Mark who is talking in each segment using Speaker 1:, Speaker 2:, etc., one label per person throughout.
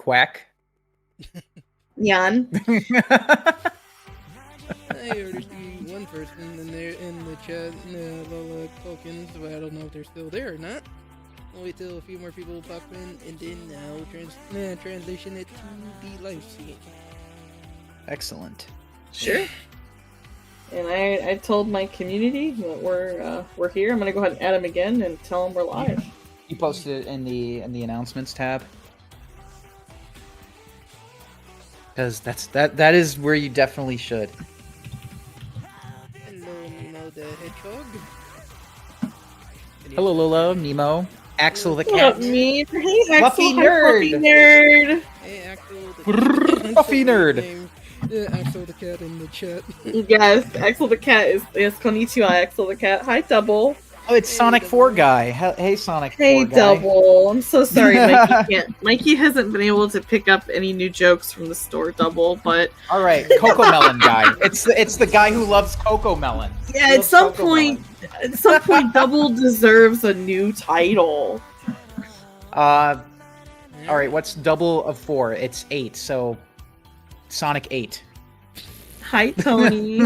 Speaker 1: Quack.
Speaker 2: Jan.
Speaker 3: I already see one person in there in the chat, Lola Tolkien, so I don't know if they're still there or not. I'll wait till a few more people pop in, and then I'll transition it to the live stream.
Speaker 1: Excellent.
Speaker 2: Sure. And I told my community that we're here. I'm gonna go ahead and add them again and tell them we're live.
Speaker 1: You posted it in the announcements tab. Because that is where you definitely should.
Speaker 3: Hello, Nemo the Hedgehog.
Speaker 1: Hello, Lolo, Nemo, Axel the
Speaker 2: What
Speaker 1: cat.
Speaker 2: up, me? Hey, Axel,
Speaker 1: Fluffy
Speaker 2: hi,
Speaker 1: nerd.
Speaker 2: Fluffy nerd.
Speaker 3: Hey, Axel the
Speaker 1: Fluffy nerd.
Speaker 3: Axel the cat in the chat.
Speaker 2: Yes, Axel the cat is konnichiwa, Axel the cat. Hi, Double.
Speaker 1: Oh, it's Sonic 4 guy. Hey, Sonic 4
Speaker 2: Hey,
Speaker 1: guy.
Speaker 2: Double. I'm so sorry, Mikey can't. Mikey hasn't been able to pick up any new jokes from the store, Double. But
Speaker 1: all right, Coco Melon guy. It's the guy who loves Coco Melon.
Speaker 2: yeah, at some point, Double deserves a new title.
Speaker 1: All right, what's double of 4? It's 8. So Sonic 8.
Speaker 2: Hi, Tony.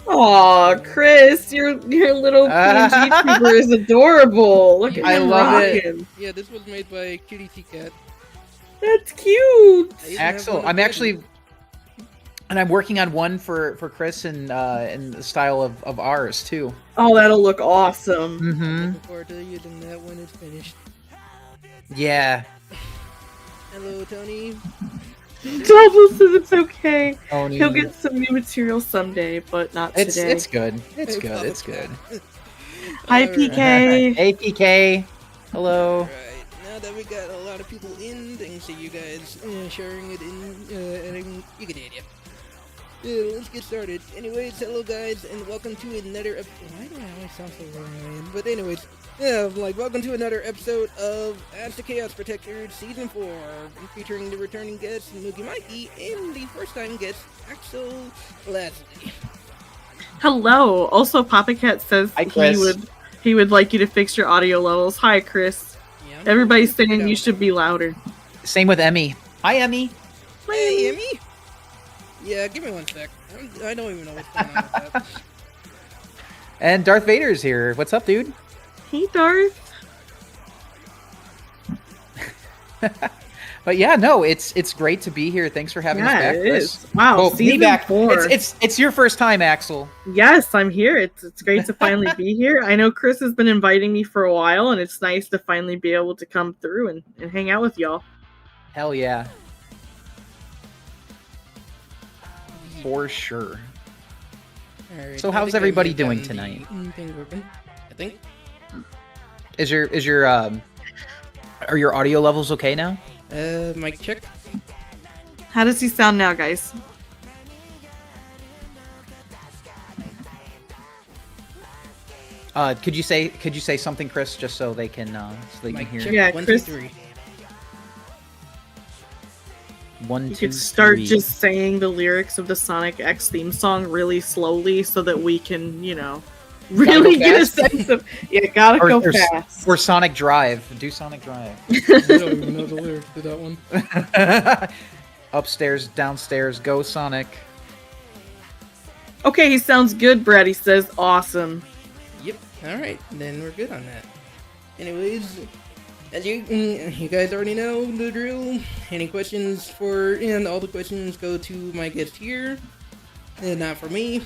Speaker 2: Aw, Chris, your little PNG YouTuber is adorable. Look at
Speaker 1: I
Speaker 2: him
Speaker 1: love
Speaker 2: rocking.
Speaker 3: Yeah, this was made by Cutie T Cat.
Speaker 2: That's cute.
Speaker 1: Axel, I'm actually, and I'm working on one for Chris in the style of ours too.
Speaker 2: Oh, that'll look awesome.
Speaker 1: Mm-hmm.
Speaker 3: Looking forward to using that when it's finished.
Speaker 1: Yeah.
Speaker 3: Hello, Tony.
Speaker 2: Double says it's okay.
Speaker 1: Tony.
Speaker 2: He'll get some new material someday, but not today.
Speaker 1: It's good. It's good. It's good.
Speaker 2: Hi,
Speaker 3: Alright.
Speaker 2: PK.
Speaker 1: Hey, PK. Hello.
Speaker 3: Alright, now that we got a lot of people in, thanks to you guys sharing it in, you get the idea. Let's get started. Anyways, hello guys, and welcome to another why do I always sound so wrong? But anyways, welcome to another episode of As the Chaos Protector Season 4, featuring the returning guest, Moogie Mikey, and the first-time guest, Axel Leslie.
Speaker 2: Hello. Also, Papa Cat says
Speaker 1: Hi, Chris.
Speaker 2: he would like you to fix your audio levels. Hi, Chris.
Speaker 3: Yeah,
Speaker 2: Everybody's saying you should be louder.
Speaker 1: Same with Emmy. Hi, Emmy.
Speaker 3: Hey, Emmy! Yeah, give me one sec. I don't even know what's going on with that.
Speaker 1: And Darth Vader's here. What's up, dude?
Speaker 2: Hey, Darth.
Speaker 1: But yeah, no, it's great to be here. Thanks for having us back,
Speaker 2: it
Speaker 1: Chris.
Speaker 2: is. Wow,
Speaker 1: Well, me
Speaker 2: season
Speaker 1: back.
Speaker 2: 4.
Speaker 1: It's your first time, Axel.
Speaker 2: Yes, I'm here. It's great to finally be here. I know Chris has been inviting me for a while, and it's nice to finally be able to come through and hang out with y'all.
Speaker 1: Hell yeah. For sure.
Speaker 3: Alright,
Speaker 1: So
Speaker 3: I
Speaker 1: how's
Speaker 3: think I've
Speaker 1: everybody
Speaker 3: got
Speaker 1: doing
Speaker 3: the
Speaker 1: tonight?
Speaker 3: thing working, I think.
Speaker 1: Is your are your audio levels okay now?
Speaker 3: Mic check.
Speaker 2: How does he sound now, guys?
Speaker 1: Could you say something, Chris, just so they can
Speaker 3: Mic
Speaker 1: hear?
Speaker 3: check.
Speaker 2: Yeah,
Speaker 3: 1,
Speaker 2: Chris-
Speaker 3: 2, 3.
Speaker 1: 1,
Speaker 2: You
Speaker 1: 2,
Speaker 2: could start
Speaker 1: 3.
Speaker 2: just saying the lyrics of the Sonic X theme song really slowly so that we can, really
Speaker 1: go
Speaker 2: get a
Speaker 1: fast?
Speaker 2: sense of. Yeah, gotta go
Speaker 1: or,
Speaker 2: fast.
Speaker 1: or Sonic Drive. Do Sonic Drive.
Speaker 3: I don't even know the lyrics to that one.
Speaker 1: Upstairs, downstairs, go Sonic.
Speaker 2: Okay, he sounds good, Brad. He says awesome.
Speaker 3: Yep. Alright, then we're good on that. Anyways, as you guys already know the drill. Any questions and all the questions go to my guest here, and not for me.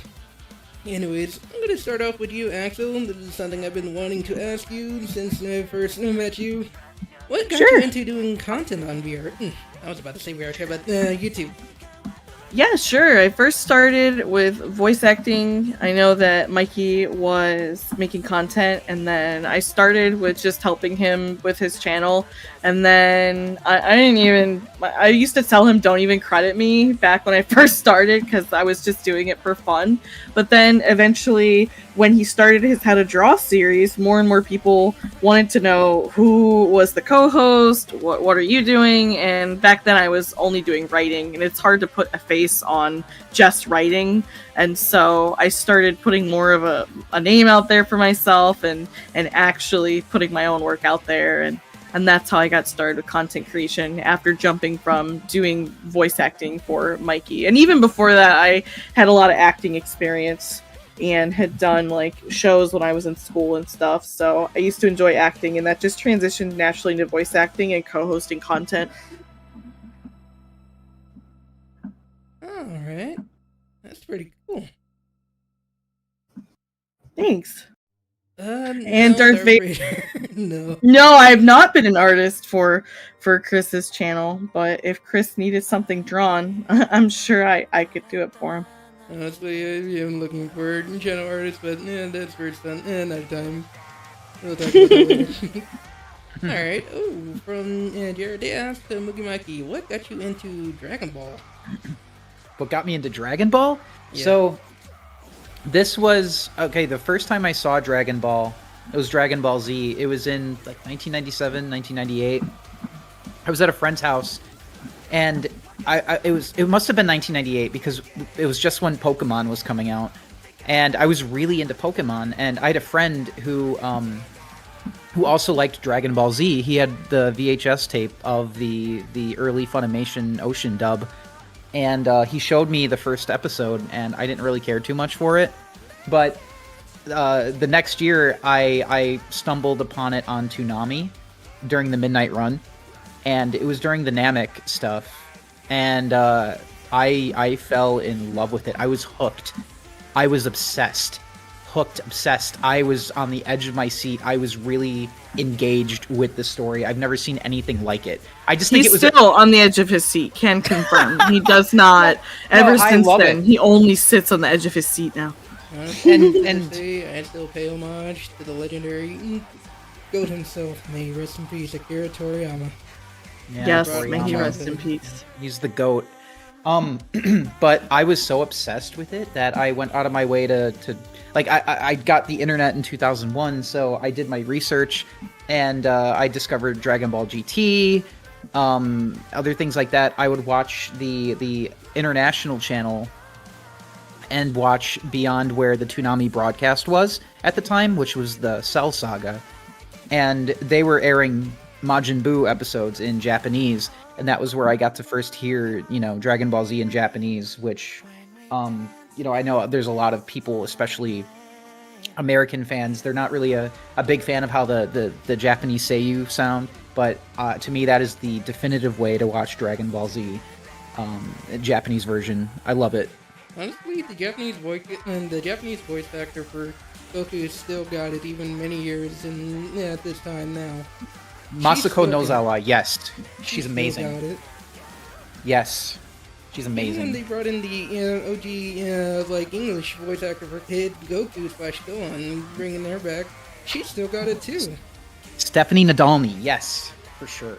Speaker 3: Anyways, I'm gonna start off with you, Axel. This is something I've been wanting to ask you since I first met you. What got you into doing content on VR? I was about to say VR chat, but YouTube.
Speaker 2: Yeah, sure. I first started with voice acting. I know that Mikey was making content, and then I started with just helping him with his channel. And then I used to tell him don't even credit me back when I first started because I was just doing it for fun. But then eventually, when he started his How to Draw series, more and more people wanted to know who was the co-host, what are you doing? And back then I was only doing writing, and it's hard to put a face on just writing. And so I started putting more of a name out there for myself and actually putting my own work out there. And and that's how I got started with content creation after jumping from doing voice acting for Mikey. And even before that, I had a lot of acting experience and had done like shows when I was in school and stuff. So I used to enjoy acting, and that just transitioned naturally into voice acting and co-hosting content.
Speaker 3: All right, that's pretty cool.
Speaker 2: Thanks.
Speaker 3: And
Speaker 2: And Darth Vader.
Speaker 3: No.
Speaker 2: No, I have not been an artist for Chris's channel, but if Chris needed something drawn, I'm sure I could do it for him.
Speaker 3: Honestly, I'm looking for a channel artist, but that's for another time. We'll talk about that later. Alright, from Jared, they asked Moogie Mikey, what got you into Dragon Ball?
Speaker 1: What got me into Dragon Ball?
Speaker 3: Yeah.
Speaker 1: So, this was, okay, the first time I saw Dragon Ball, it was Dragon Ball Z. It was in, like, 1997, 1998. I was at a friend's house, and it must have been 1998, because it was just when Pokemon was coming out. And I was really into Pokemon, and I had a friend who also liked Dragon Ball Z. He had the VHS tape of the early Funimation Ocean dub, and he showed me the first episode, and I didn't really care too much for it. But the next year, I stumbled upon it on Toonami during the Midnight Run, and it was during the Namek stuff, and I fell in love with it. I was hooked. I was obsessed. Hooked, obsessed. I was on the edge of my seat. I was really engaged with the story. I've never seen anything like it. I just think
Speaker 2: He's
Speaker 1: it was
Speaker 2: still on the edge of his seat. Can confirm. He does not. Ever
Speaker 1: I
Speaker 2: since
Speaker 1: love
Speaker 2: then,
Speaker 1: it.
Speaker 2: he only sits on the edge of his seat now.
Speaker 1: And
Speaker 3: I still pay homage to the legendary GOAT himself. May he rest in peace, Akira Toriyama.
Speaker 1: yeah,
Speaker 2: Yes,
Speaker 1: Toriyama.
Speaker 2: may he rest in peace.
Speaker 1: He's the GOAT. But I was so obsessed with it that I went out of my way to like, I got the internet in 2001, so I did my research, and I discovered Dragon Ball GT, other things like that. I would watch the international channel and watch beyond where the Toonami broadcast was at the time, which was the Cell Saga, and they were airing Majin Buu episodes in Japanese, and that was where I got to first hear, Dragon Ball Z in Japanese, which, I know there's a lot of people, especially American fans, they're not really a big fan of how the Japanese seiyuu sound, but to me that is the definitive way to watch Dragon Ball Z, Japanese version. I love it.
Speaker 3: Honestly, the Japanese voice actor for Goku still got it, even many years at this time now.
Speaker 1: Masako
Speaker 3: still
Speaker 1: Nozawa, yes, she's
Speaker 3: Still
Speaker 1: amazing.
Speaker 3: got it.
Speaker 1: Yes, she's
Speaker 3: Even when
Speaker 1: amazing.
Speaker 3: they brought in the OG English voice actor for Kid Goku / Gohan, bringing her back, she still got it too.
Speaker 1: Stephanie Nadolny, yes, for sure.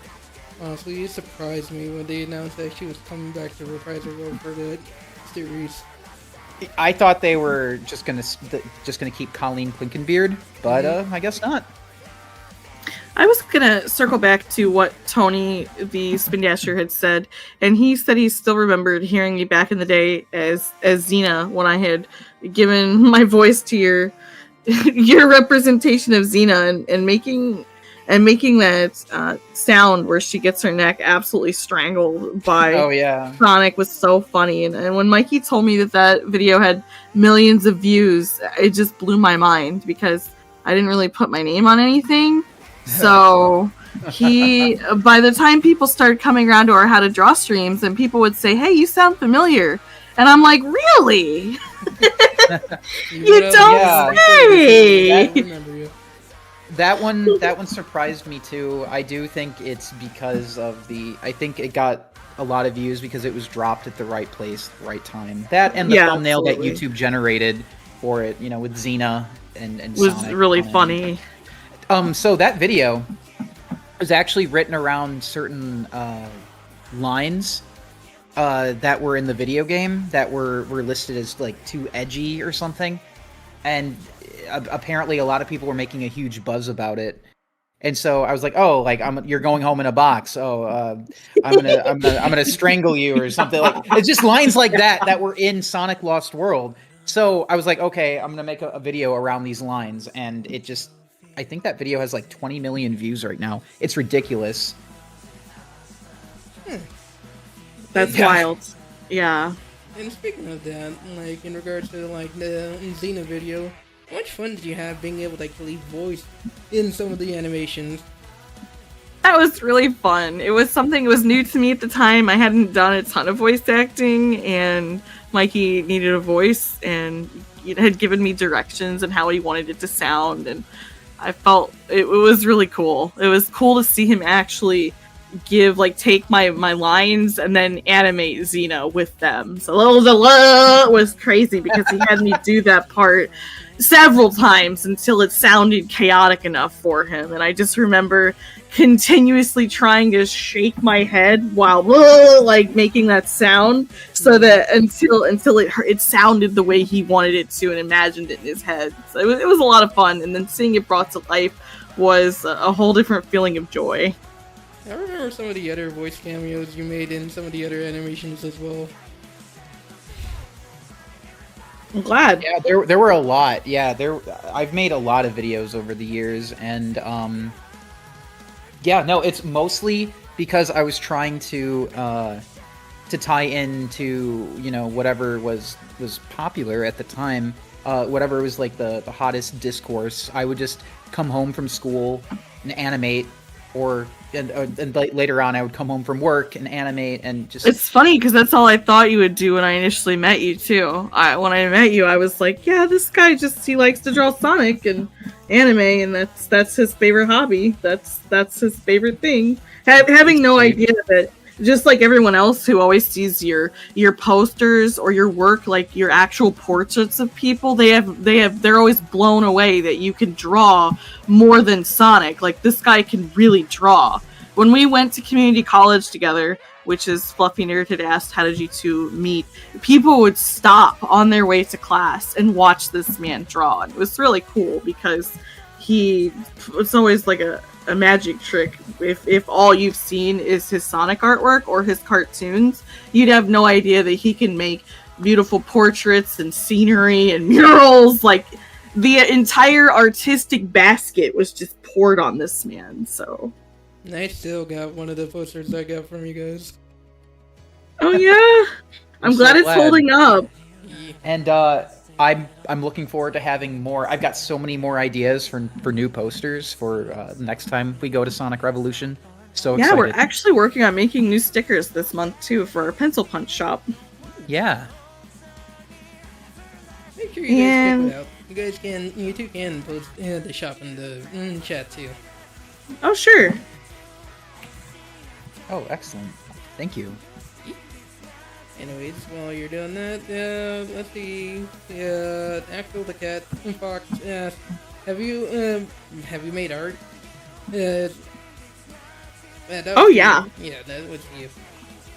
Speaker 3: Honestly, it surprised me when they announced that she was coming back to reprise her role for the series.
Speaker 1: I thought they were just gonna keep Colleen Quinkenbeard, but I guess not.
Speaker 2: I was gonna circle back to what Tony, the Spin Dasher, had said, and he said he still remembered hearing me back in the day as Xena when I had given my voice to your representation of Xena and making that sound where she gets her neck absolutely strangled by
Speaker 1: Oh yeah.
Speaker 2: Sonic was so funny, and when Mikey told me that video had millions of views, it just blew my mind because I didn't really put my name on anything. So by the time people started coming around to our How to Draw streams, and people would say, "Hey, you sound familiar," and I'm like, "Really? You don't say."
Speaker 3: I remember you.
Speaker 1: That one surprised me too. I do think it's because of I think it got a lot of views because it was dropped at the right place, the right time. That and the thumbnail
Speaker 2: absolutely.
Speaker 1: that YouTube generated for it, with Xena and
Speaker 2: Was
Speaker 1: Sonic
Speaker 2: really
Speaker 1: on it.
Speaker 2: funny.
Speaker 1: So that video was actually written around certain lines that were in the video game that were listed as like too edgy or something, and apparently a lot of people were making a huge buzz about it. And so I was like, "Oh, like you're going home in a box. Oh, I'm gonna strangle you or something." Like it's just lines like that were in Sonic Lost World. So I was like, "Okay, I'm gonna make a video around these lines," and it I think that video has like 20 million views right now. It's ridiculous.
Speaker 2: That's
Speaker 1: Yeah.
Speaker 2: wild. Yeah.
Speaker 3: And speaking of that, like in regards to like the Xena video, how much fun did you have being able to actually voice in some of the animations?
Speaker 2: That was really fun. It was something that was new to me at the time. I hadn't done a ton of voice acting, and Mikey needed a voice, and he had given me directions and how he wanted it to sound, and I felt it was really cool. It was cool to see him actually take my lines and then animate Xena with them. So it was crazy because he had me do that part several times until it sounded chaotic enough for him. And I just remember continuously trying to shake my head while like making that sound so that until it sounded the way he wanted it to and imagined it in his head. So it was a lot of fun, and then seeing it brought to life was a whole different feeling of joy.
Speaker 3: I remember some of the other voice cameos you made in some of the other animations as well.
Speaker 2: I'm glad.
Speaker 1: Yeah, there were a lot. Yeah, I've made a lot of videos over the years, and yeah, no, it's mostly because I was trying to tie into, you know, whatever was popular at the time, whatever was like the hottest discourse. I would just come home from school and animate, and later on I would come home from work and animate, and just...
Speaker 2: It's funny because that's all I thought you would do when I initially met you too. When I met you, I was like, yeah, this guy he likes to draw Sonic and anime, and that's his favorite hobby. That's his favorite thing. Having no idea that, just like everyone else who always sees your posters or your work, like your actual portraits of people, they're always blown away that you can draw more than Sonic. Like, this guy can really draw. When we went to community college together, which is Fluffy Nerd had asked, how did you two meet? People would stop on their way to class and watch this man draw. And it was really cool because it's always like a magic trick. If all you've seen is his Sonic artwork or his cartoons, you'd have no idea that he can make beautiful portraits and scenery and murals. Like, the entire artistic basket was just poured on this man. So
Speaker 3: I still got one of the posters I got from you guys.
Speaker 2: oh yeah, I'm glad it's holding up.
Speaker 3: Yeah.
Speaker 1: And I'm looking forward to having more. I've got so many more ideas for new posters for next time we go to Sonic Revolution. So excited.
Speaker 2: Yeah, we're actually working on making new stickers this month too for our pencil punch shop.
Speaker 1: Yeah.
Speaker 3: Make sure you guys check it out. You two can post the shop in the chat too.
Speaker 2: Oh sure.
Speaker 1: Oh, excellent. Thank you.
Speaker 3: Anyways, while you're doing that, let's see. Axel the cat Fox asked, have you made art?
Speaker 2: Oh yeah.
Speaker 3: Yeah, that was you.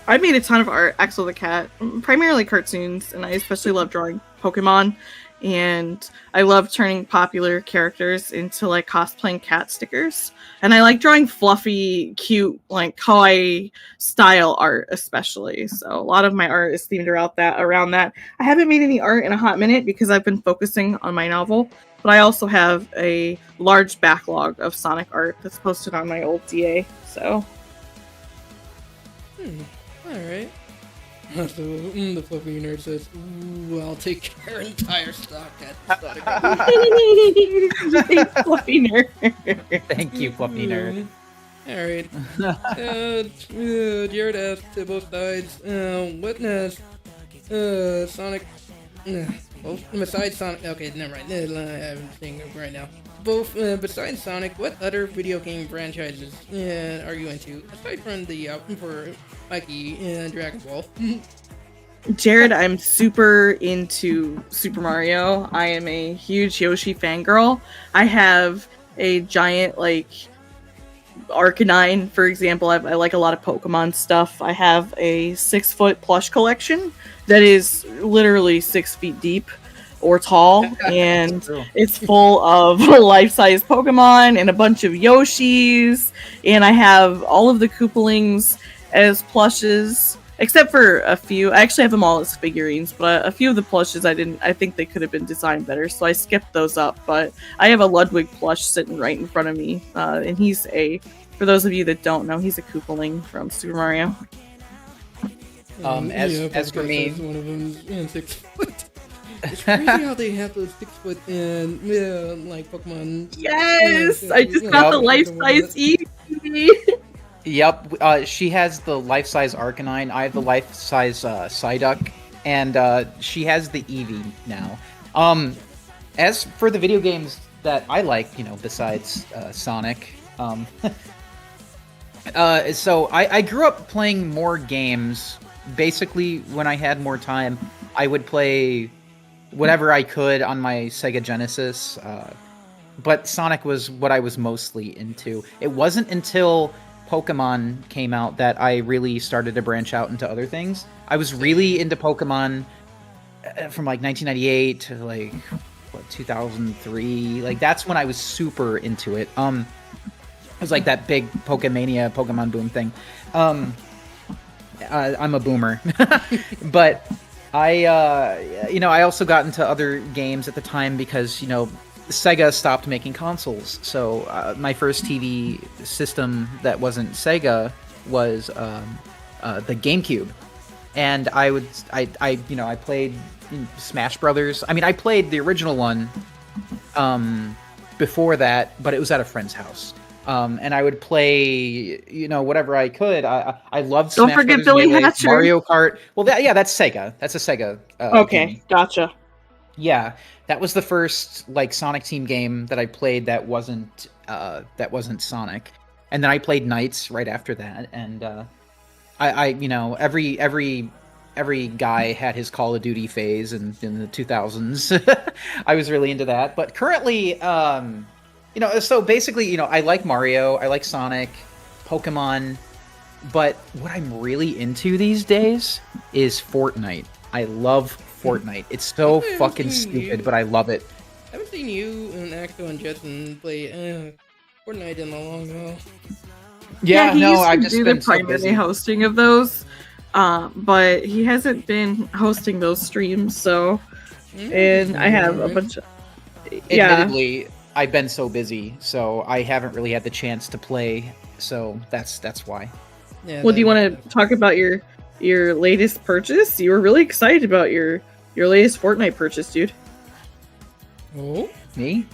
Speaker 2: I made a ton of art, Axel the cat, primarily cartoons, and I especially love drawing Pokemon. And I love turning popular characters into like cosplaying cat stickers. And I like drawing fluffy, cute, like kawaii style art, especially. So a lot of my art is themed around that. I haven't made any art in a hot minute because I've been focusing on my novel. But I also have a large backlog of Sonic art that's posted on my old DA. So.
Speaker 3: Alright. So, the Fluffy Nerd says, ooh, I'll take your entire stock at Sonic.
Speaker 2: Fluffy Nerd.
Speaker 1: Thank you, Fluffy Nerd.
Speaker 3: Alright. Jared asked to both sides, what Sonic... well, besides Sonic... Okay, never mind. I'm saying it right now. Besides Sonic, what other video game franchises are you into? Aside from the for Mikey and Dragon Ball.
Speaker 2: Jared, I'm super into Super Mario. I am a huge Yoshi fangirl. I have a giant, like, Arcanine, for example. I like a lot of Pokemon stuff. I have a 6-foot plush collection that is literally 6 feet deep or tall, and it's full of life-size Pokemon and a bunch of Yoshis, and I have all of the Koopalings as plushes. Except for a few. I actually have them all as figurines, but a few of the plushes I think they could have been designed better, so I skipped those up. But I have a Ludwig plush sitting right in front of me, and he's for those of you that don't know, he's a Koopaling from Super Mario.
Speaker 1: As for me,
Speaker 3: one of them 6 foot. It's crazy how they have those 6 foot and like Pokemon.
Speaker 2: Yes, I just got the life-size Eevee.
Speaker 1: Yep, she has the life-size Arcanine. I have the life-size Psyduck, and she has the Eevee now. As for the video games that I like, besides Sonic, so I grew up playing more games. Basically, when I had more time, I would play whatever I could on my Sega Genesis. But Sonic was what I was mostly into. It wasn't until Pokemon came out that I really started to branch out into other things. I was really into Pokemon from like 1998 to like 2003. Like that's when I was super into it. It was like that big Pokemon boom thing. I'm a boomer, but I also got into other games at the time because Sega stopped making consoles, so my first TV system that wasn't Sega was the GameCube, and I played Smash Brothers. I mean, I played the original one before that, but it was at a friend's house, and I would play whatever I could. I loved.
Speaker 2: Don't
Speaker 1: Smash
Speaker 2: forget
Speaker 1: Brothers
Speaker 2: Billy
Speaker 1: Melee,
Speaker 2: Hatcher.
Speaker 1: Mario Kart. Well, that's Sega. That's a Sega.
Speaker 2: Okay,
Speaker 1: game.
Speaker 2: gotcha.
Speaker 1: Yeah, that was the first like Sonic Team game that I played that wasn't Sonic, and then I played Knights right after that. And every guy had his Call of Duty phase in the 2000s. I was really into that, but currently, so basically, I like Mario, I like Sonic, Pokemon, but what I'm really into these days is Fortnite. I love Fortnite. It's so fucking stupid, but I love it.
Speaker 3: I haven't seen you and Axel and Jetson play Fortnite in a long while.
Speaker 1: Yeah,
Speaker 2: he used to
Speaker 1: I've just
Speaker 2: do
Speaker 1: been
Speaker 2: the
Speaker 1: so
Speaker 2: primary
Speaker 1: busy.
Speaker 2: hosting of those, but he hasn't been hosting those streams. So, and I have a bunch of
Speaker 1: Admittedly, I've been so busy, so I haven't really had the chance to play. So that's why.
Speaker 3: Yeah,
Speaker 2: Well, do you want to talk about your latest purchase? You were really excited about your latest Fortnite purchase, dude.
Speaker 3: Oh,
Speaker 1: Me?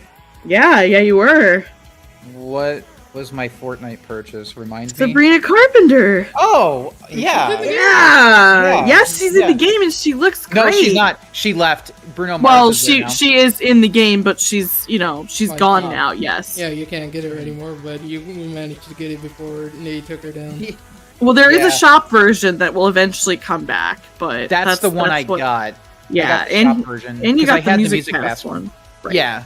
Speaker 2: Yeah, you were.
Speaker 1: What was my Fortnite purchase? Remind me.
Speaker 2: Sabrina Carpenter.
Speaker 1: Oh, yeah.
Speaker 2: Yeah. Yes, she's in the game and she looks great.
Speaker 1: No, she's not. She left. Bruno Mars.
Speaker 2: Well,
Speaker 1: is there now.
Speaker 2: she is in the game, but she's gone
Speaker 3: oh.
Speaker 2: now. Yes.
Speaker 3: yeah, you can't get her anymore, but you managed to get it before they took her down.
Speaker 2: Well, there is a shop version that will eventually come back, but
Speaker 1: That's the one I got.
Speaker 2: Yeah,
Speaker 1: I got the shop version,
Speaker 2: and you
Speaker 1: 'cause I
Speaker 2: got the
Speaker 1: had
Speaker 2: music pass one. Right.
Speaker 1: Yeah.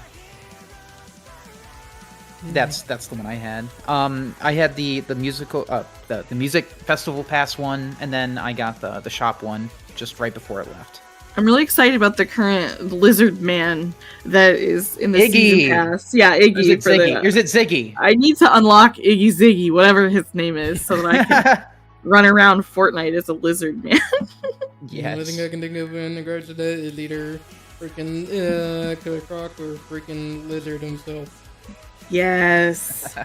Speaker 1: That's the one I had. I had the musical the music festival pass one, and then I got the shop one just right before I left.
Speaker 2: I'm really excited about the current lizard man that is in the
Speaker 1: Iggy.
Speaker 2: season pass. Yeah, Iggy.
Speaker 1: Or is it Ziggy?
Speaker 2: I need to unlock Iggy Ziggy, whatever his name is, so that I can run around Fortnite as a lizard man.
Speaker 3: The only thing I can think of in regards to that is either freaking Killer Croc or freaking Lizard himself.
Speaker 2: Yes.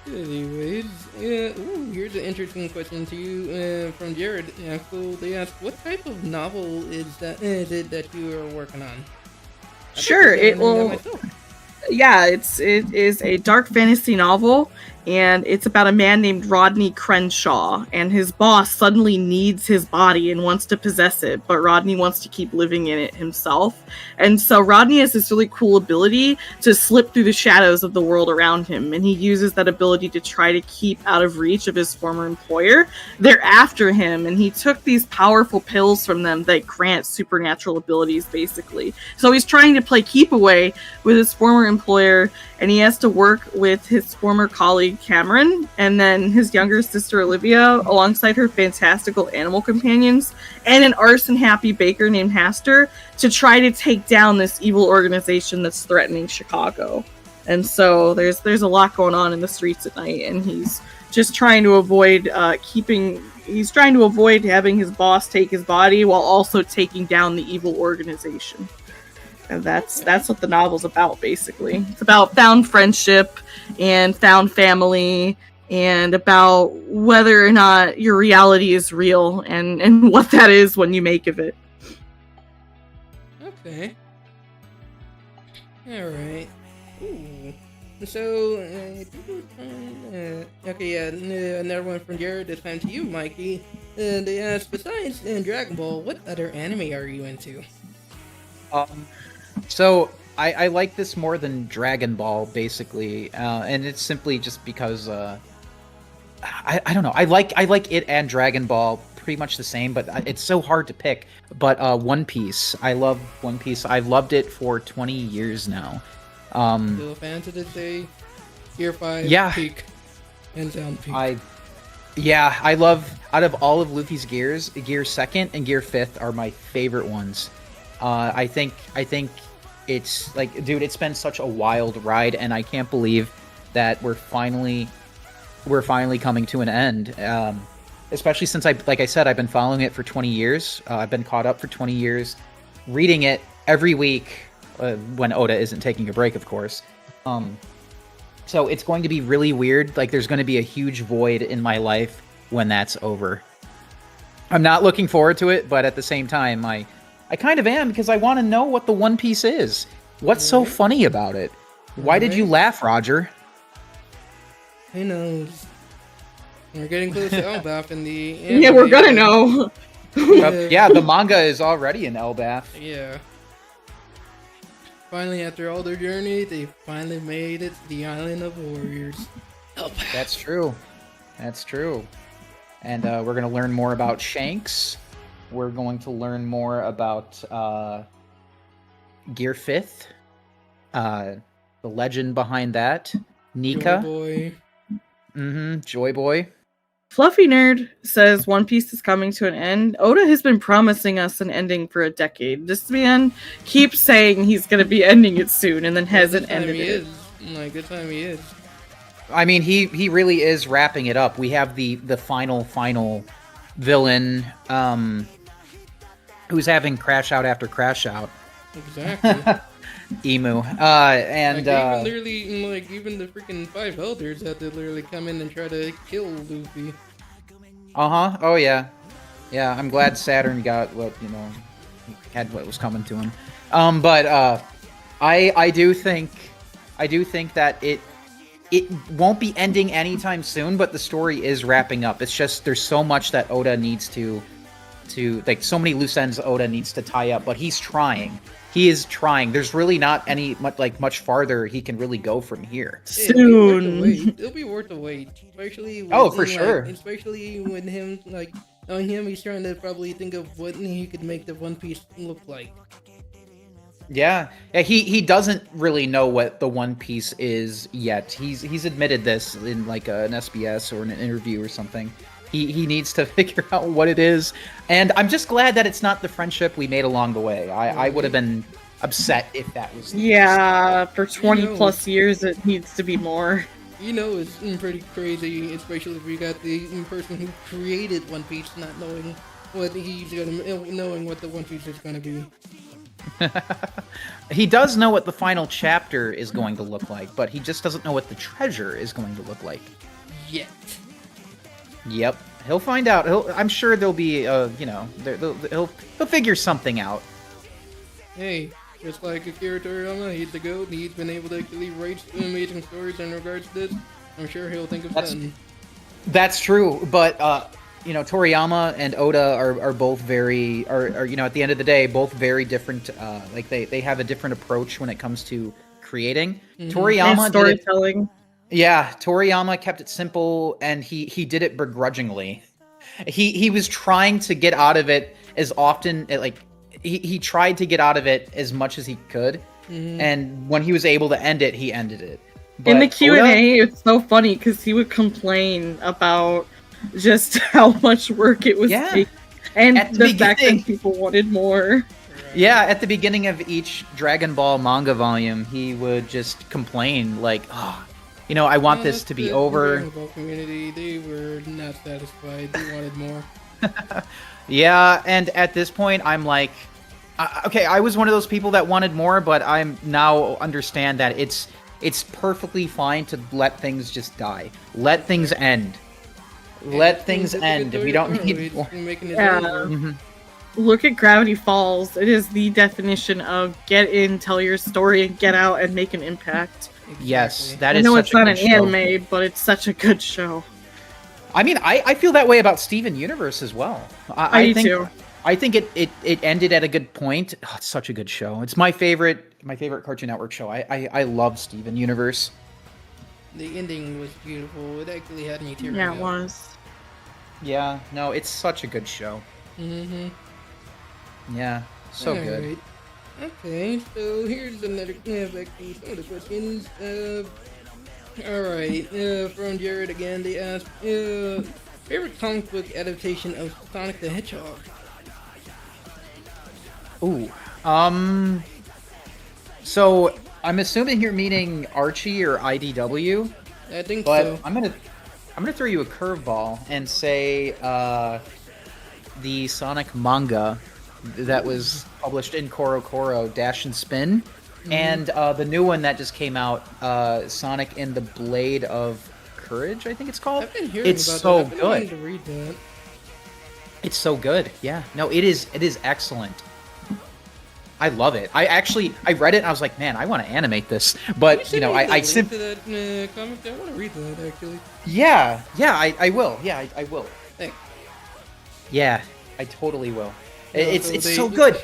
Speaker 3: Anyways, here's an interesting question to you from Jared. Axel, they asked, what type of novel is it that you are working on?
Speaker 2: Sure, it will. Yeah, it is a dark fantasy novel, and it's about a man named Rodney Crenshaw, and his boss suddenly needs his body and wants to possess it, but Rodney wants to keep living in it himself. And so Rodney has this really cool ability to slip through the shadows of the world around him, and he uses that ability to try to keep out of reach of his former employer. They're after him, and he took these powerful pills from them that grant supernatural abilities, basically. So he's trying to play keep away with his former employer, and he has to work with his former colleague Cameron, and then his younger sister Olivia, alongside her fantastical animal companions, and an arson-happy baker named Haster, to try to take down this evil organization that's threatening Chicago. And so there's a lot going on in the streets at night, and he's just trying to avoid having his boss take his body while also taking down the evil organization. And that's what the novel's about, basically. It's about found friendship and found family, and about whether or not your reality is real, and what that is when you make of it.
Speaker 3: Okay. Alright. So, another one from Jared, this time to you, Mikey. They asked, besides Dragon Ball, what other anime are you into?
Speaker 1: So I like this more than Dragon Ball, basically, and it's simply just because I don't know. I like it and Dragon Ball pretty much the same, but it's so hard to pick. But One Piece, I love One Piece. I've loved it for 20 years now.
Speaker 3: Still a fan to this day. Gear 5,
Speaker 1: yeah.
Speaker 3: peak, and down peak.
Speaker 1: I love, out of all of Luffy's gears, Gear 2nd and Gear 5th are my favorite ones. I think it's like, dude, it's been such a wild ride, and I can't believe that we're finally coming to an end. Especially since like I said, I've been following it for 20 years. I've been caught up for 20 years, reading it every week when Oda isn't taking a break, of course. So it's going to be really weird. Like, there's going to be a huge void in my life when that's over. I'm not looking forward to it, but at the same time, I kind of am, because I want to know what the One Piece is. What's so funny about it? Why did you laugh, Roger?
Speaker 3: Who knows? We're getting close to Elbaf in the
Speaker 2: Yeah, we're gonna know.
Speaker 1: Yeah, the manga is already in Elbaf.
Speaker 3: Yeah. Finally, after all their journey, they finally made it to the Island of Warriors. Elbaf.
Speaker 1: That's true. That's true. And we're going to learn more about Shanks. We're going to learn more about Gear 5th. The legend behind that. Nika.
Speaker 3: Joy Boy.
Speaker 1: Joy Boy.
Speaker 2: Fluffy Nerd says One Piece is coming to an end. Oda has been promising us an ending for a decade. This man keeps saying he's going to be ending it soon, and then hasn't ended it.
Speaker 3: Good time he is.
Speaker 1: I mean, he really is wrapping it up. We have the final villain who's having crash out after crash out.
Speaker 3: Exactly.
Speaker 1: Emu. And
Speaker 3: even the freaking 5 elders had to literally come in and try to kill Luffy.
Speaker 1: Oh yeah. Yeah, I'm glad Saturn got what, had what was coming to him. But I do think that it won't be ending anytime soon, but the story is wrapping up. It's just there's so much that Oda needs to like, so many loose ends Oda needs to tie up, but he's trying. He is trying. There's really not much farther he can really go from here.
Speaker 2: Soon.
Speaker 3: It'll be worth the wait. Especially
Speaker 1: sure.
Speaker 3: Especially when he's trying to probably think of what he could make the One Piece look like.
Speaker 1: Yeah, he doesn't really know what the One Piece is yet. He's admitted this in like an SBS or an interview or something. He needs to figure out what it is, and I'm just glad that it's not the friendship we made along the way. I would have been upset if that was.
Speaker 2: Yeah, for 20 plus years, it needs to be more.
Speaker 3: It's pretty crazy, especially if you got the person who created One Piece not knowing what the One Piece is gonna be.
Speaker 1: He does know what the final chapter is going to look like, but he just doesn't know what the treasure is going to look like.
Speaker 3: Yet.
Speaker 1: Yep, he'll find out. I'm sure there'll be, he'll figure something out.
Speaker 3: Hey, just like Akira Toriyama, he's the GOAT, and he's been able to actually write amazing stories in regards to this. I'm sure he'll think of something.
Speaker 1: That's true, but Toriyama and Oda are both very, at the end of the day, both very different. Like they have a different approach when it comes to creating. Toriyama
Speaker 2: and storytelling.
Speaker 1: Toriyama kept it simple, and he did it begrudgingly. He was trying to get out of it as often, he tried to get out of it as much as he could, and when he was able to end it, he ended it. But
Speaker 2: in the Q&A, it's so funny because he would complain about just how much work it was taking, and the fact that people wanted more.
Speaker 1: Yeah, at the beginning of each Dragon Ball manga volume, he would just complain like, "Oh, I want this to be
Speaker 3: The
Speaker 1: over."
Speaker 3: Dragon Ball community, they were not satisfied. They wanted more.
Speaker 1: Yeah, and at this point, I'm like, okay, I was one of those people that wanted more, but I'm now understand that it's perfectly fine to let things just die. Let things end. Let things end. We don't need more.
Speaker 3: Making it
Speaker 2: Yeah.
Speaker 3: over.
Speaker 1: Mhm.
Speaker 2: Look at Gravity Falls. It is the definition of get in, tell your story, and get out and make an impact.
Speaker 1: Yes,
Speaker 3: Exactly.
Speaker 1: that
Speaker 2: I
Speaker 1: is
Speaker 2: know
Speaker 1: such
Speaker 2: it's
Speaker 1: a
Speaker 2: not
Speaker 1: good
Speaker 2: an
Speaker 1: show.
Speaker 2: anime, but it's such a good show.
Speaker 1: I mean, I feel that way about Steven Universe as well.
Speaker 2: I do
Speaker 1: think
Speaker 2: too.
Speaker 1: I think it ended at a good point. Oh, it's such a good show. It's my favorite Cartoon Network show. I love Steven Universe.
Speaker 3: The ending was beautiful. It actually had me tearing
Speaker 2: Yeah,
Speaker 3: up.
Speaker 2: it was.
Speaker 1: Yeah, no, it's such a good show.
Speaker 3: Mm-hmm.
Speaker 1: Yeah, so good.
Speaker 3: Alright. Okay, so here's another back to some of the questions. Alright, from Jared again, they asked, favorite comic book adaptation of Sonic the Hedgehog?
Speaker 1: Ooh. So I'm assuming you're meaning Archie or IDW,
Speaker 3: I think
Speaker 1: but
Speaker 3: so.
Speaker 1: I'm gonna throw you a curveball and say the Sonic manga that was published in Koro Dash and Spin, and the new one that just came out, Sonic and the Blade of Courage, I think it's called.
Speaker 3: I've been hearing
Speaker 1: It's
Speaker 3: about
Speaker 1: so
Speaker 3: that. I've been wanting
Speaker 1: good.
Speaker 3: to read that.
Speaker 1: It's so good. Yeah. No, it is excellent. I love it. I read it and I was like, man, I want to animate this. But I
Speaker 3: to
Speaker 1: simply
Speaker 3: that comic. I want to read that actually.
Speaker 1: yeah, I will. Yeah, I will.
Speaker 3: Thanks.
Speaker 1: Yeah, I totally will.
Speaker 3: Yeah,
Speaker 1: It's
Speaker 3: so
Speaker 1: it's
Speaker 3: they-
Speaker 1: so good.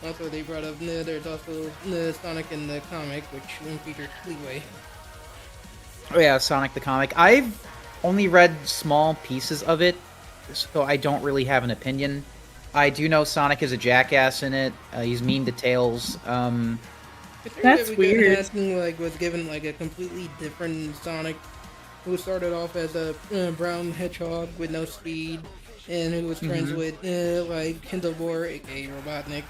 Speaker 3: Also, they brought up there's also Sonic in the comic, which features Leeway.
Speaker 1: Oh yeah, Sonic the comic. I've only read small pieces of it, so I don't really have an opinion. I do know Sonic is a jackass in it. He's mean to Tails.
Speaker 3: I think
Speaker 2: That's
Speaker 3: that we got
Speaker 2: weird.
Speaker 3: Asking, was given a completely different Sonic, who started off as a brown hedgehog with no speed, and who was friends with Kindlebore, aka Robotnik.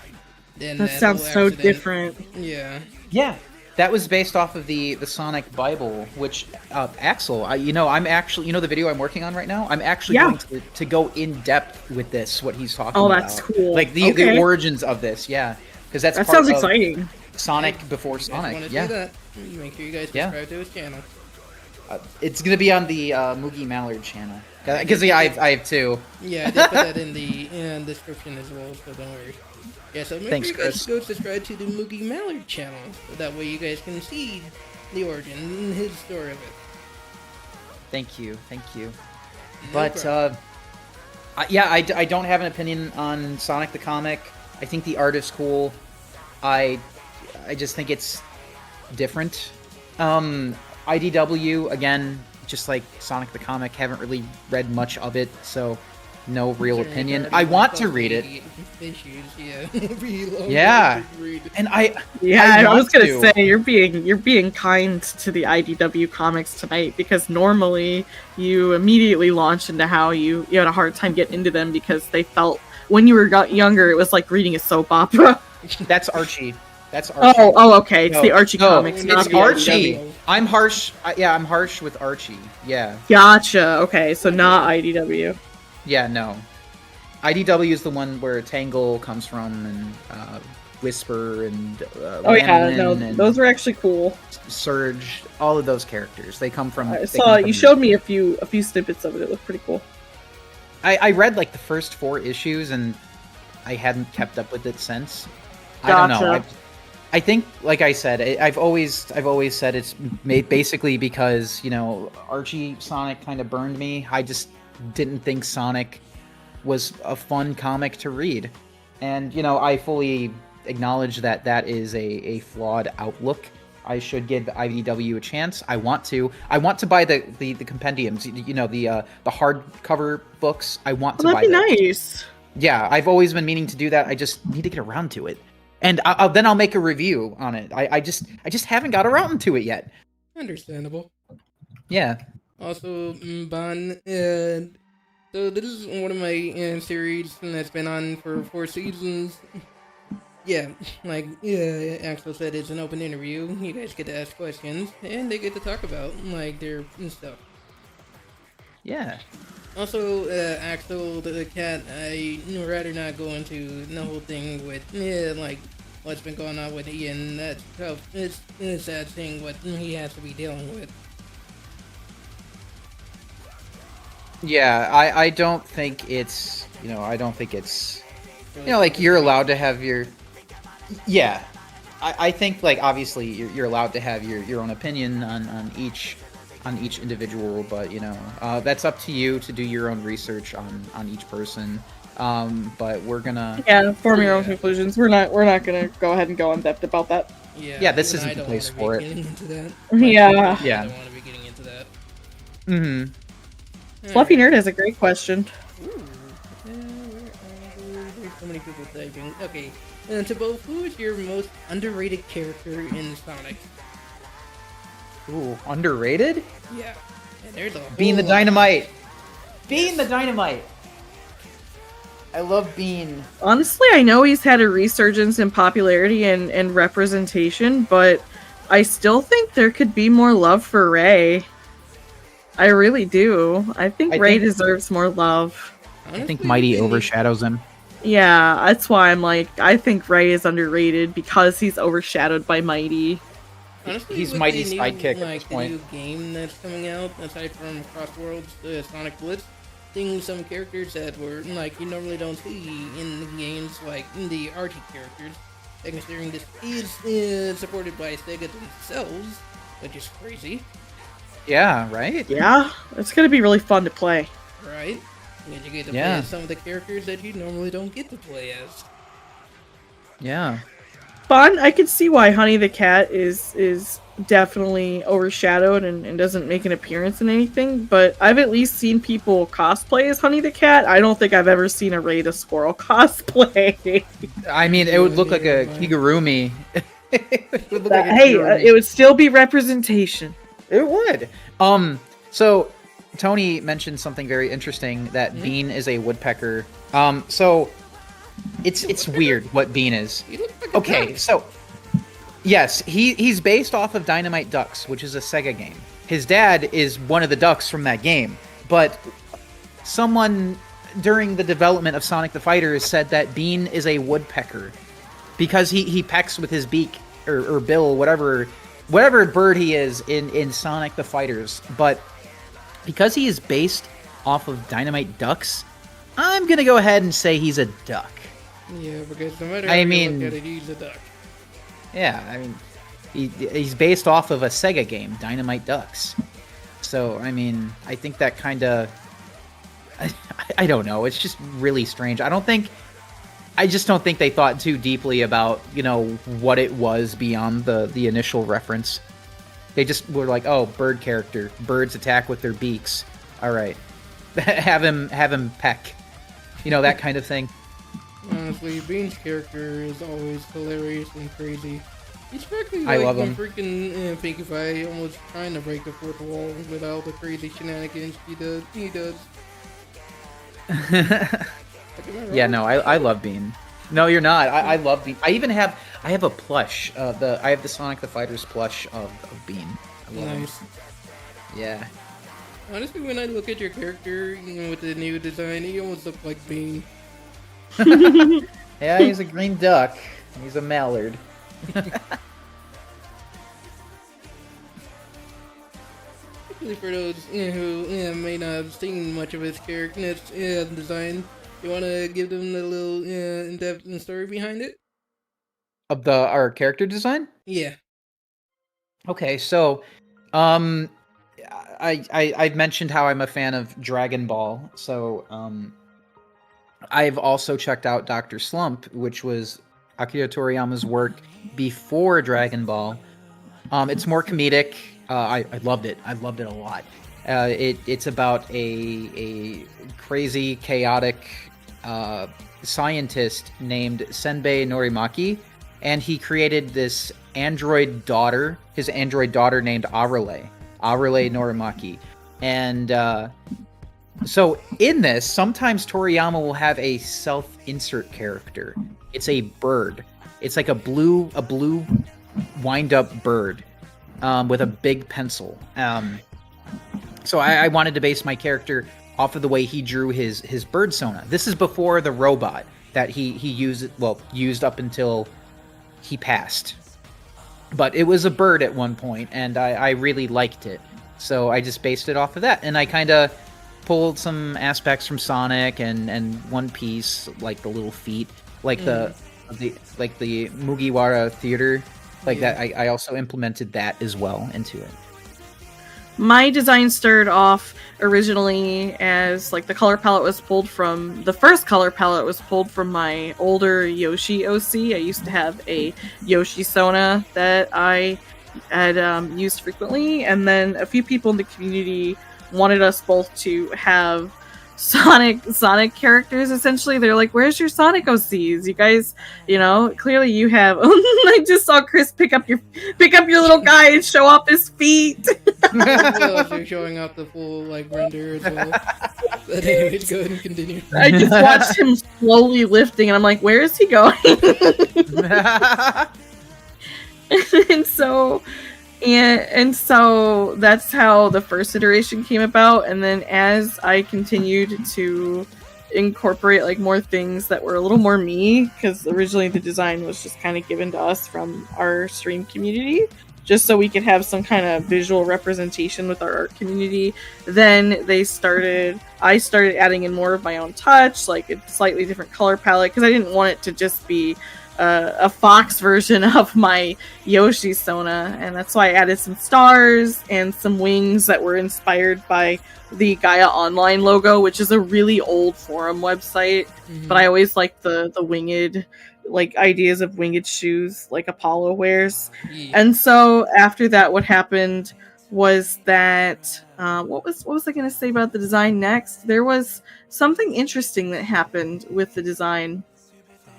Speaker 3: Then
Speaker 2: That sounds
Speaker 3: whole
Speaker 2: so
Speaker 3: accident-
Speaker 2: different.
Speaker 3: Yeah.
Speaker 1: Yeah, that was based off of the Sonic Bible, which Axel, I'm actually, the video I'm working on right now. I'm actually
Speaker 2: Yeah.
Speaker 1: going to go in depth with this, what he's talking
Speaker 2: Oh,
Speaker 1: about.
Speaker 2: that's cool.
Speaker 1: Like the
Speaker 2: Okay.
Speaker 1: origins of this, yeah, because that's
Speaker 2: That
Speaker 1: part
Speaker 2: sounds
Speaker 1: of
Speaker 2: exciting.
Speaker 1: Sonic before
Speaker 3: You guys want
Speaker 1: Sonic.
Speaker 3: to
Speaker 1: Yeah,
Speaker 3: do that? You make sure you guys
Speaker 1: Yeah.
Speaker 3: subscribe to his channel.
Speaker 1: It's gonna be on the Moogie Mallard channel. Because I have two.
Speaker 3: Yeah, I did put that in the description as well, so don't worry. Yeah, so make
Speaker 1: Thanks,
Speaker 3: sure you guys
Speaker 1: Chris.
Speaker 3: go subscribe to the Moogie Mallard channel, so that way you guys can see the origin and his story of it.
Speaker 1: Thank you.
Speaker 3: No
Speaker 1: But
Speaker 3: problem.
Speaker 1: I don't have an opinion on Sonic the comic. I think the art is cool. I just think it's different. IDW again, just like Sonic the comic, haven't really read much of it, so no real
Speaker 3: Considering
Speaker 1: opinion.
Speaker 3: it's
Speaker 1: I
Speaker 3: already
Speaker 1: want to
Speaker 3: about
Speaker 1: read it,
Speaker 3: 80 Issues, yeah. Really long
Speaker 1: Yeah.
Speaker 3: to read.
Speaker 1: and I
Speaker 2: Yeah, I was
Speaker 1: want
Speaker 2: gonna
Speaker 1: to.
Speaker 2: say you're being kind to the IDW comics tonight, because normally you immediately launch into how you had a hard time getting into them because they felt when you were younger it was like reading a soap opera.
Speaker 1: That's Archie. That's Archie.
Speaker 2: Oh, okay. It's
Speaker 1: No,
Speaker 2: the Archie
Speaker 1: no,
Speaker 2: comics, not
Speaker 1: it's
Speaker 2: the
Speaker 1: Archie.
Speaker 2: IDW.
Speaker 1: I'm harsh. I'm harsh with Archie. Yeah.
Speaker 2: Gotcha. Okay, so not IDW.
Speaker 1: Yeah, no. IDW is the one where Tangle comes from, and Whisper, and
Speaker 2: Oh yeah,
Speaker 1: Lanolin,
Speaker 2: no,
Speaker 1: and
Speaker 2: those were actually cool.
Speaker 1: Surge. All of those characters. They come from.
Speaker 2: I
Speaker 1: they
Speaker 2: saw
Speaker 1: come from
Speaker 2: you
Speaker 1: this.
Speaker 2: showed me a few snippets of it. It looked pretty cool.
Speaker 1: I read like the first 4 issues, and I hadn't kept up with it since. I don't know.
Speaker 2: Gotcha.
Speaker 1: I think, like I said, I've always said it's made basically because Archie Sonic kind of burned me. I just didn't think Sonic was a fun comic to read, and I fully acknowledge that that is a flawed outlook. I should give IDW a chance. I want to buy the compendiums, the hardcover books. I want to
Speaker 2: Well,
Speaker 1: buy
Speaker 2: that'd
Speaker 1: them.
Speaker 2: be nice.
Speaker 1: Yeah, I've always been meaning to do that. I just need to get around to it, and then I'll make a review on it. I just haven't got around to it yet.
Speaker 3: Understandable.
Speaker 1: Yeah.
Speaker 3: Also, Ban, so this is one of my series that's been on for 4 seasons. yeah, like Axel said, it's an open interview. You guys get to ask questions, and they get to talk about like their stuff.
Speaker 1: Yeah.
Speaker 3: Also, Axel the cat, I rather not go into the whole thing with like what's been going on with Ian. That's tough. It's a sad thing what he has to be dealing with.
Speaker 1: Yeah, I don't think it's, I don't think it's, like you're allowed to have your, yeah. I think like obviously you're allowed to have your own opinion on each individual, but that's up to you to do your own research on each person. But we're gonna
Speaker 2: form your own conclusions. We're not gonna go ahead and go in depth about that.
Speaker 1: Yeah, this isn't the place for it.
Speaker 3: Into that.
Speaker 2: Yeah.
Speaker 3: I don't want to be getting into that.
Speaker 1: Mm-hmm.
Speaker 2: Fluffy Nerd has a great question.
Speaker 3: Ooh. There's so many people typing. Okay, to both, who is your most underrated character in Sonic?
Speaker 1: Ooh, underrated?
Speaker 3: Yeah. There's a whole
Speaker 1: Bean the
Speaker 3: lot.
Speaker 1: Dynamite. Bean the Dynamite. I love Bean.
Speaker 2: Honestly, I know he's had a resurgence in popularity and representation, but I still think there could be more love for Ray. I really do. I think Ray deserves more love.
Speaker 1: I think Mighty overshadows him.
Speaker 2: Yeah, that's why I'm like, I think Ray is underrated because he's overshadowed by Mighty.
Speaker 3: Honestly,
Speaker 1: he's
Speaker 3: with
Speaker 1: Mighty's
Speaker 3: the new,
Speaker 1: sidekick at
Speaker 3: like,
Speaker 1: this point.
Speaker 3: The new game that's coming out, aside from Cross Worlds, Sonic Blitz, seeing some characters that were like you normally don't see in the games, like in the RT characters. And considering this is supported by Sega themselves, which is crazy.
Speaker 1: Yeah, right?
Speaker 2: Yeah, it's gonna be really fun to play.
Speaker 3: Right? And you get to play as some of the characters that you normally don't get to play as.
Speaker 1: Yeah.
Speaker 2: Fun. I can see why Honey the Cat is definitely overshadowed and doesn't make an appearance in anything, but I've at least seen people cosplay as Honey the Cat. I don't think I've ever seen a Ray the Squirrel cosplay.
Speaker 1: I mean, it would look like a Kigurumi.
Speaker 2: It would still be representation.
Speaker 1: It would. So Tony mentioned something very interesting, that Bean is a woodpecker. So it's weird what Bean is. Okay, so yes, he's based off of Dynamite Ducks, which is a Sega game. His dad is one of the ducks from that game, but someone during the development of Sonic the Fighter said that Bean is a woodpecker because he pecks with his beak or bill, whatever bird he is in Sonic the Fighters. But because he is based off of Dynamite Ducks, I'm gonna go ahead and say he's a duck.
Speaker 3: Yeah, because no matter how you look at it, he's a duck.
Speaker 1: Yeah, I mean, he's based off of a Sega game, Dynamite Ducks. So, I mean, I think that kind of... I don't know, it's just really strange. I just don't think they thought too deeply about, what it was beyond the initial reference. They just were like, oh, bird character. Birds attack with their beaks. All right. have him peck. That kind of thing.
Speaker 3: Honestly, Bean's character is always hilarious and crazy. He's practically
Speaker 1: I
Speaker 3: like
Speaker 1: love
Speaker 3: the
Speaker 1: him.
Speaker 3: freaking Pinkie Pie, almost trying to break the fourth wall with all the crazy shenanigans he does.
Speaker 1: Yeah, no, I love Bean. No, you're not. I love Bean. I have a plush. I have the Sonic the Fighters plush of Bean. I love him.
Speaker 3: Nice.
Speaker 1: Yeah.
Speaker 3: Honestly, when I look at your character, with the new design, he almost looks like Bean.
Speaker 1: Yeah, he's a green duck. He's a mallard.
Speaker 3: Actually, for those who may not have seen much of his character design, you want to give them a little in-depth story behind it?
Speaker 1: Of our character design?
Speaker 3: Yeah.
Speaker 1: Okay, so I mentioned how I'm a fan of Dragon Ball, so I've also checked out Dr. Slump, which was Akira Toriyama's work before Dragon Ball. It's more comedic. I loved it. I loved it a lot. It's about a crazy, chaotic scientist named Senbei Norimaki, and he created this android daughter, his android daughter named Arale Norimaki. And so in this, sometimes Toriyama will have a self-insert character. It's a bird. It's like a blue wind-up bird with a big pencil. So I wanted to base my character off of the way he drew his bird sona. This is before the robot that he used up until he passed. But it was a bird at one point, and I really liked it. So I just based it off of that, and I kind of pulled some aspects from Sonic and One Piece, like the little feet, like the Mugiwara theater, like that. I also implemented that as well into it.
Speaker 2: My design started off originally as like the color palette was pulled from the first color palette was pulled from my older Yoshi OC. I used to have a Yoshi Sona that I had used frequently, and then a few people in the community wanted us both to have Sonic characters. Essentially, they're like, "Where's your Sonic OCs? You guys, clearly you have." I just saw Chris pick up your little guy and show off his feet.
Speaker 3: Well, if you're showing off the full render as well. But anyways, go ahead and continue.
Speaker 2: I just watched him slowly lifting, and I'm like, "Where is he going?" And so that's how the first iteration came about, and then as I continued to incorporate more things that were a little more me, because originally the design was just kind of given to us from our stream community, just so we could have some kind of visual representation with our art community. Then I started adding in more of my own touch, like a slightly different color palette, because I didn't want it to just be a fox version of my Yoshi Sona, and that's why I added some stars and some wings that were inspired by the Gaia Online logo, which is a really old forum website. Mm-hmm. But I always liked the winged, ideas of winged shoes like Apollo wears. Yeah. And so after that, what happened was that what was I going to say about the design next? There was something interesting that happened with the design.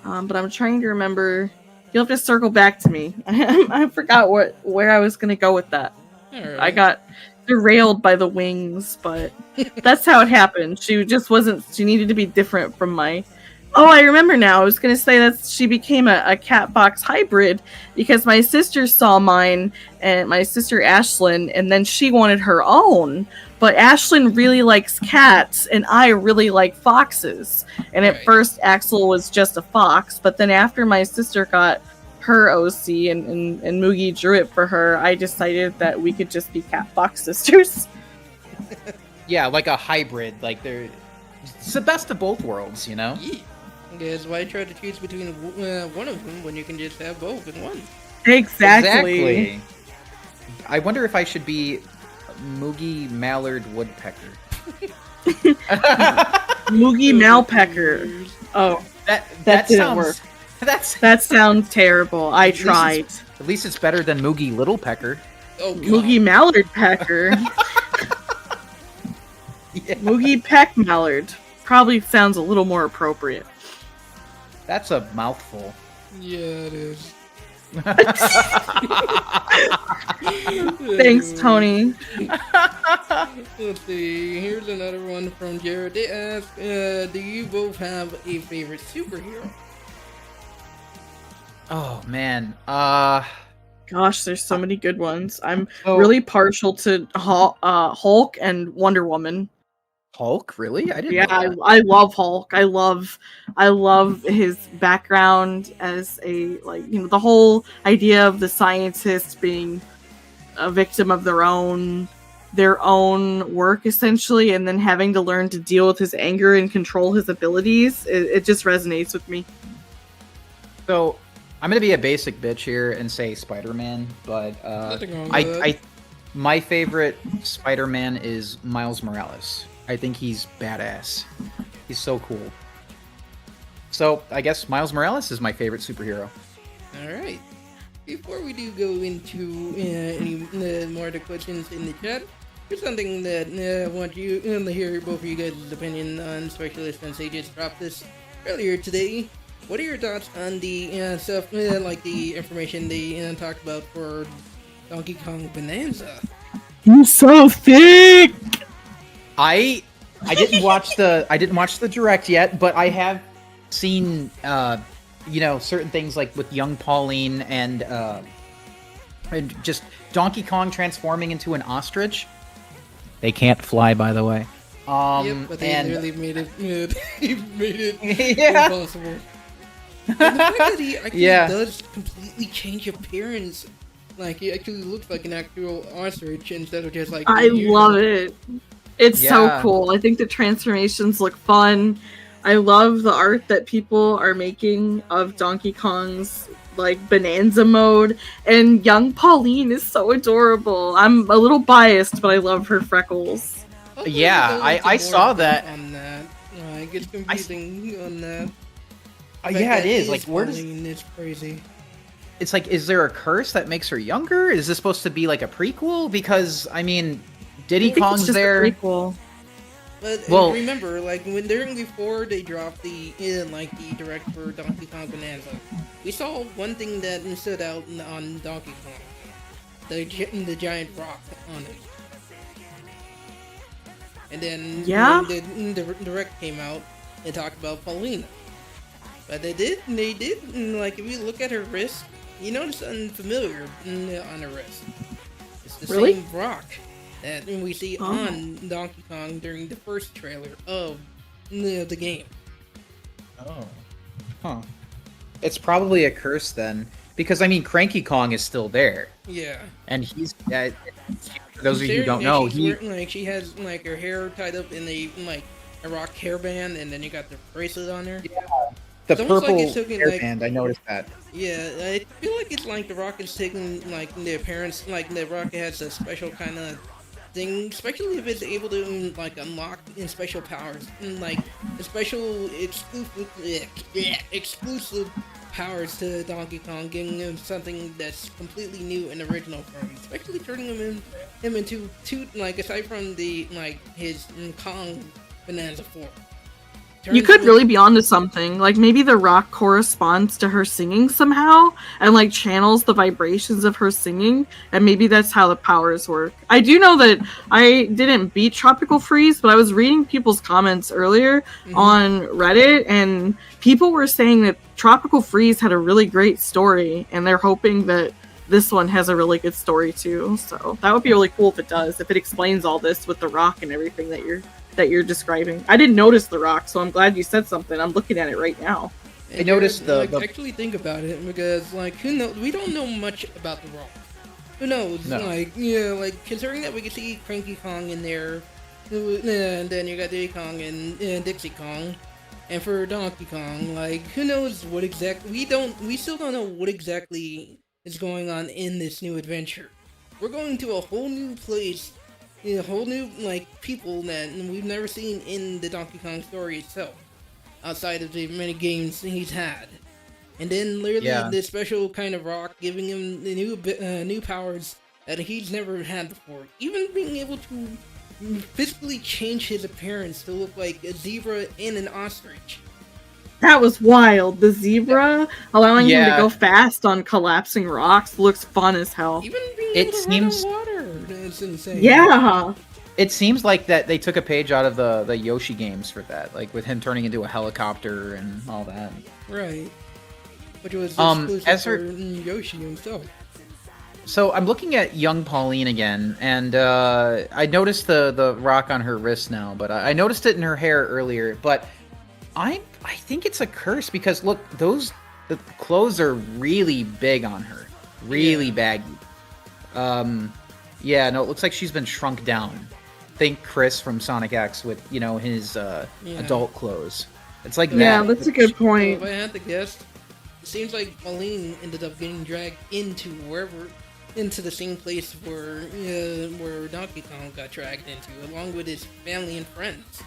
Speaker 2: But I'm trying to remember. You'll have to circle back to me. I forgot where I was going to go with that. Right. I got derailed by the wings, but that's how it happened. She just wasn't. She needed to be different from my. Oh, I remember now. I was going to say that she became a cat fox hybrid because my sister saw mine, and my sister Ashlyn, and then she wanted her own. But Ashlyn really likes cats, and I really like foxes. And at first, Axel was just a fox, but then after my sister got her OC and Mugi drew it for her, I decided that we could just be cat fox sisters.
Speaker 1: Yeah, like a hybrid. It's the best of both worlds, Yeah.
Speaker 3: Because why try to choose between one of them when you can just have both in one?
Speaker 2: Exactly.
Speaker 1: I wonder if I should be Mugi Mallard Woodpecker.
Speaker 2: Mugi Malpecker. Oh, that didn't work. That sounds terrible. I tried.
Speaker 1: At least it's better than Mugi Littlepecker.
Speaker 3: Oh, God.
Speaker 2: Mugi Mallard Pecker.
Speaker 1: Yeah.
Speaker 2: Mugi Peck Mallard. Probably sounds a little more appropriate.
Speaker 1: That's a mouthful.
Speaker 3: Yeah, it is.
Speaker 2: Thanks, Tony.
Speaker 3: Let's see. Here's another one from Jared. They ask, do you both have a favorite superhero?
Speaker 1: Oh, man.
Speaker 2: Gosh, there's so many good ones. I'm really partial to Hulk and Wonder Woman.
Speaker 1: Hulk, really? I didn't.
Speaker 2: Yeah, I love Hulk. I love his background as a the whole idea of the scientists being a victim of their own work essentially, and then having to learn to deal with his anger and control his abilities. It just resonates with me.
Speaker 1: So I'm gonna be a basic bitch here and say Spider-Man, but my favorite Spider-Man is Miles Morales. I think he's badass. He's so cool. So I guess Miles Morales is my favorite superhero.
Speaker 3: Alright. Before we do go into any more of the questions in the chat, here's something that I want you to hear both of you guys' opinion on, especially since they just dropped this earlier today. What are your thoughts on the stuff, like the information they talked about for Donkey Kong Bonanza?
Speaker 2: He's so thick!
Speaker 1: I didn't watch the direct yet, but I have seen certain things like with young Pauline and just Donkey Kong transforming into an ostrich. They can't fly, by the way.
Speaker 3: Yep, but they really made it. They made it
Speaker 1: Yeah.
Speaker 3: impossible. And the fact that he actually does completely change appearance, like he actually looks like an actual ostrich instead of just like.
Speaker 2: I love it. It's so
Speaker 1: Yeah.
Speaker 2: cool. I think the transformations look fun. I love the art that people are making of Donkey Kong's like Bonanza mode, and young Pauline is so adorable. I'm a little biased, but I love her freckles.
Speaker 1: Yeah, I saw that.
Speaker 3: On that, like it's confusing on that.
Speaker 1: Yeah, it is. Like, where does
Speaker 3: Pauline is crazy.
Speaker 1: it's like? Is there a curse that makes her younger? Is this supposed to be like a prequel? Because I mean, Diddy
Speaker 2: I think
Speaker 1: Kong's
Speaker 2: it's just
Speaker 1: there.
Speaker 2: a prequel.
Speaker 3: But
Speaker 1: Well-
Speaker 3: remember, like when during before they dropped the direct for Donkey Kong Bonanza, we saw one thing that stood out on Donkey Kong, the giant rock on it. And then when the direct came out, they talked about Paulina. But they did, like if you look at her wrist, you notice something familiar on her wrist. It's the same rock that we see on Donkey Kong during the first trailer of the game.
Speaker 1: Oh, huh. It's probably a curse then, because I mean, Cranky Kong is still there,
Speaker 3: Yeah.
Speaker 1: and he's. For those of you who don't know,
Speaker 3: she has like her hair tied up in a rock hairband, and then you got the bracelet on her.
Speaker 1: Yeah. The
Speaker 3: It's almost
Speaker 1: purple
Speaker 3: like it's taking,
Speaker 1: hairband. I noticed that.
Speaker 3: Yeah, I feel like it's like the Rock is taking like the appearance, like the Rock has a special kind of thing, especially if it's able to like unlock in special powers, like the special exclusive powers to Donkey Kong, giving him something that's completely new and original for him, especially turning him into two, like aside from the his Kong Bonanza 4.
Speaker 2: You could really be onto something. Like maybe the rock corresponds to her singing somehow and like channels the vibrations of her singing, and maybe that's how the powers work. I do know that I didn't beat Tropical Freeze, but I was reading people's comments earlier on Reddit, and people were saying that Tropical Freeze had a really great story, and they're hoping that this one has a really good story too. So that would be really cool if it does, if it explains all this with the rock and everything that you're describing. I didn't notice the rock, so I'm glad you said something. I'm looking at it right now.
Speaker 3: And
Speaker 1: I noticed
Speaker 3: actually think about it, because like who knows? We don't know much about the Rock. Who knows?
Speaker 1: No.
Speaker 3: Like considering that we can see Cranky Kong in there, and then you got Diddy Kong and Dixie Kong, and for Donkey Kong, like who knows what exactly? We still don't know what exactly is going on in this new adventure. We're going to a whole new place. A whole new people that we've never seen in the Donkey Kong story itself, outside of the many games he's had, and then literally this special kind of rock giving him the new powers that he's never had before. Even being able to physically change his appearance to look like a zebra and an ostrich.
Speaker 2: That was wild. The zebra allowing him to
Speaker 1: Yeah.
Speaker 2: go fast on collapsing rocks looks fun as hell.
Speaker 3: Even being
Speaker 1: It
Speaker 3: able to
Speaker 1: seems-
Speaker 3: run on water. That's insane.
Speaker 2: Yeah.
Speaker 1: It seems like that they took a page out of the Yoshi games for that, like with him turning into a helicopter and all that.
Speaker 3: Right. Which was
Speaker 1: as
Speaker 3: exclusive
Speaker 1: for-
Speaker 3: for Yoshi himself.
Speaker 1: So I'm looking at young Pauline again, and I noticed the rock on her wrist now, but I noticed it in her hair earlier. But I think it's a curse, because look, the clothes are really big on her, really baggy. Yeah, no, it looks like she's been shrunk down. Think Chris from Sonic X with his adult clothes. It's like
Speaker 2: Yeah,
Speaker 1: that.
Speaker 2: that's a good point.
Speaker 3: If I had to guess, it seems like Pauline ended up getting dragged into the same place where Donkey Kong got dragged into, along with his family and friends.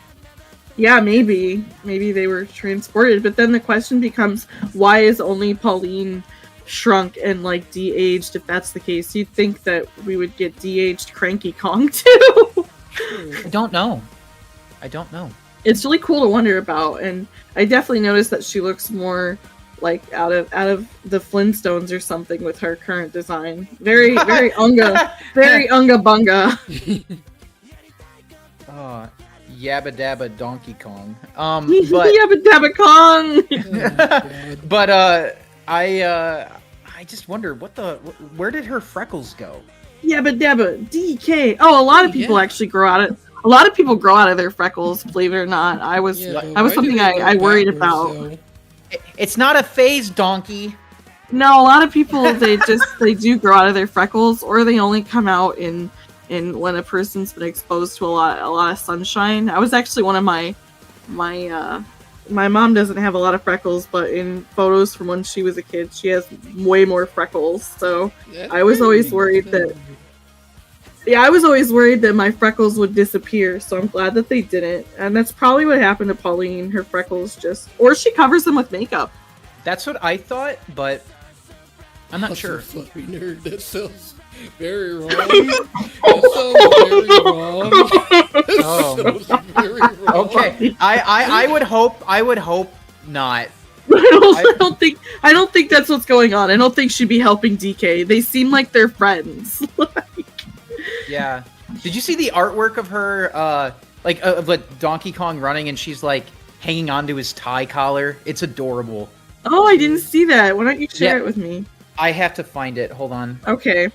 Speaker 2: Yeah, maybe they were transported, but then the question becomes, why is only Pauline shrunk and like de-aged? If that's the case, you'd think that we would get de-aged Cranky Kong too.
Speaker 1: I don't know.
Speaker 2: It's really cool to wonder about, and I definitely noticed that she looks more like out of the Flintstones or something with her current design. Very very unga bunga.
Speaker 1: Yabba Dabba Donkey Kong. But
Speaker 2: Yabba Dabba Kong.
Speaker 1: but I just wonder where did her freckles go?
Speaker 2: Yabba Dabba DK. Oh, a lot of people actually grow out of. A lot of people grow out of their freckles. Believe it or not, I was something I worried about.
Speaker 3: So?
Speaker 1: It's not a phase, donkey.
Speaker 2: No, a lot of people they do grow out of their freckles, or they only come out in when a person's been exposed to a lot of sunshine. I was actually one of my mom doesn't have a lot of freckles, but in photos from when she was a kid, she has way more freckles. So I was always worried that. Yeah, I was always worried that my freckles would disappear, so I'm glad that they didn't. And that's probably what happened to Pauline. Her freckles or she covers them with makeup.
Speaker 1: That's what I thought, but I'm not sure.
Speaker 3: Fluffy nerd, that sounds very wrong. That sounds very wrong. That sounds very wrong.
Speaker 1: Okay, I would hope not.
Speaker 2: I don't think that's what's going on. I don't think she'd be helping DK. They seem like they're friends.
Speaker 1: Yeah. Did you see the artwork of her, of Donkey Kong running and she's like hanging onto his tie collar? It's adorable.
Speaker 2: Oh, I didn't see that. Why don't you share it with me?
Speaker 1: I have to find it. Hold on.
Speaker 2: Okay.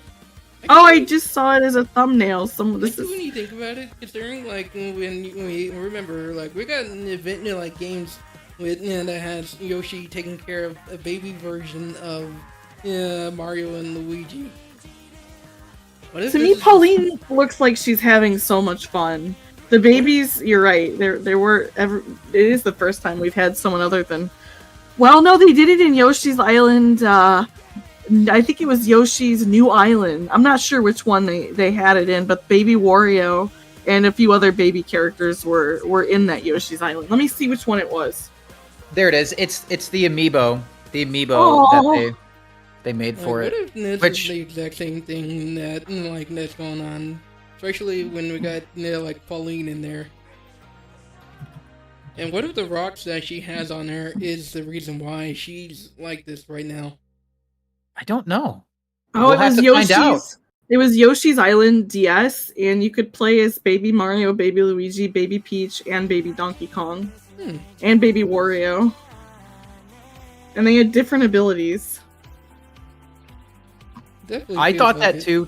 Speaker 2: Oh, I just saw it as a thumbnail.
Speaker 3: When you think about it, considering like when we remember, like we got an event like games with that has Yoshi taking care of a baby version of Mario and Luigi.
Speaker 2: To me, Pauline looks like she's having so much fun. The babies, you're right. It is the first time we've had someone other than. Well, no, they did it in Yoshi's Island. I think it was Yoshi's New Island. I'm not sure which one they had it in, but Baby Wario and a few other baby characters were in that Yoshi's Island. Let me see which one it was.
Speaker 1: There it is. It's the amiibo. The amiibo that they made for it.
Speaker 3: What if this is the exact same thing that's going on? Especially when we got like Pauline in there. And what if the rocks that she has on her is the reason why she's like this right now?
Speaker 1: I don't know.
Speaker 2: Oh, it was Yoshi's. It was Yoshi's Island DS, and you could play as Baby Mario, Baby Luigi, Baby Peach, and Baby Donkey Kong, and Baby Wario. And they had different abilities.
Speaker 1: I thought that too.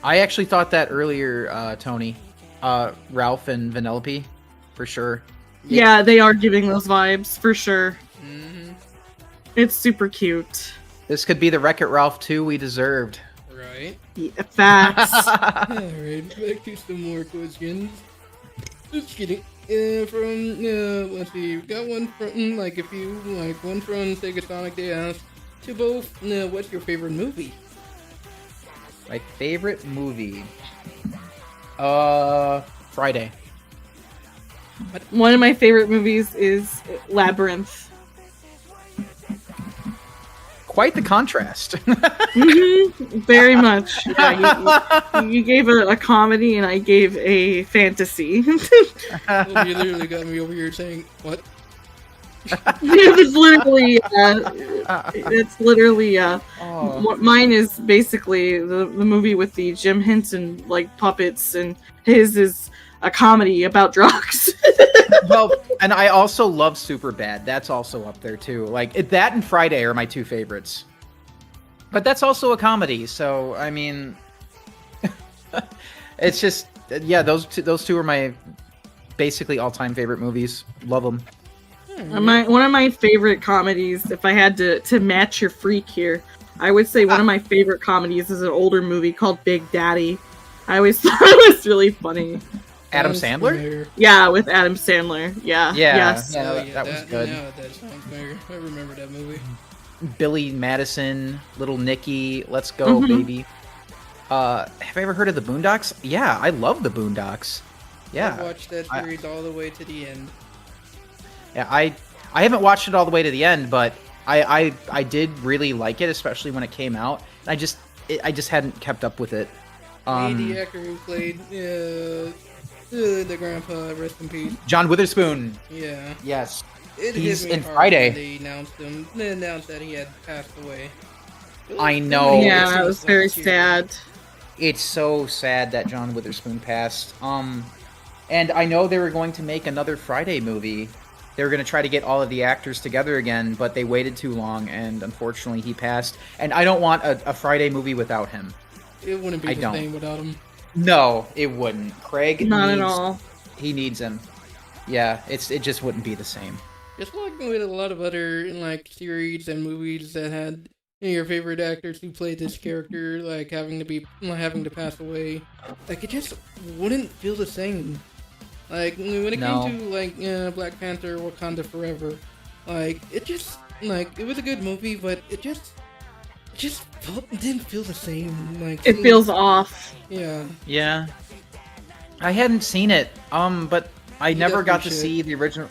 Speaker 1: I actually thought that earlier, Tony. Ralph and Vanellope, for sure.
Speaker 2: Yeah, they are giving those vibes, for sure.
Speaker 3: Mm-hmm.
Speaker 2: It's super cute.
Speaker 1: This could be the Wreck-It Ralph 2 we deserved.
Speaker 3: Right.
Speaker 2: Yeah, facts.
Speaker 3: Alright, back to some more questions. Just kidding. Let's see, we got one from, one from Sega Sonic. They asked, to both, what's your favorite movie?
Speaker 1: My favorite movie? Friday.
Speaker 2: One of my favorite movies is Labyrinth.
Speaker 1: Quite the contrast.
Speaker 2: Very much. Yeah, you gave a comedy and I gave a fantasy.
Speaker 3: Well, you literally got me over here saying, what?
Speaker 2: It's literally mine is basically the movie with the Jim Henson like puppets, and his is a comedy about drugs.
Speaker 1: Well, and I also love Superbad. That's also up there too. Like that and Friday are my two favorites. But that's also a comedy, so I mean, it's just those two are my basically all-time favorite movies. Love them.
Speaker 2: One of my favorite comedies, if I had to match your freak here, I would say one of my favorite comedies is an older movie called Big Daddy. I always thought it was really funny.
Speaker 1: Adam Sandler?
Speaker 2: Yeah, with Adam Sandler. Yeah.
Speaker 1: Yes.
Speaker 3: That
Speaker 1: was good.
Speaker 3: Yeah, that sounds familiar. I remember that movie.
Speaker 1: Billy Madison, Little Nicky, Let's Go, Baby. Have I ever heard of the Boondocks? Yeah, I love the Boondocks. Yeah.
Speaker 3: I watched that series all the way to the end.
Speaker 1: Yeah, I haven't watched it all the way to the end, but I did really like it, especially when it came out. I just hadn't kept up with it.
Speaker 3: The actor who played the grandpa, rest in peace.
Speaker 1: John Witherspoon.
Speaker 3: Yeah.
Speaker 1: Yes.
Speaker 3: He's
Speaker 1: in Friday.
Speaker 3: They announced that he had passed away.
Speaker 1: I know.
Speaker 2: Yeah, it was very sad.
Speaker 1: It's so sad that John Witherspoon passed. And I know they were going to make another Friday movie. They were going to try to get all of the actors together again, but they waited too long, and unfortunately he passed. And I don't want a Friday movie without him.
Speaker 3: It wouldn't be the same without him.
Speaker 1: No, it wouldn't. Craig
Speaker 2: Not
Speaker 1: needs,
Speaker 2: at all.
Speaker 1: He needs him. Yeah, it just wouldn't be the same.
Speaker 3: Just like with a lot of other like series and movies that had your favorite actors who played this character like having to pass away, like it just wouldn't feel the same. Like when it
Speaker 1: No.
Speaker 3: came to like Black Panther, Wakanda Forever, like it just like it was a good movie, but it just didn't feel the same. Like
Speaker 2: It feels off.
Speaker 3: yeah.
Speaker 1: Yeah. I hadn't seen it, but I never got to see the original.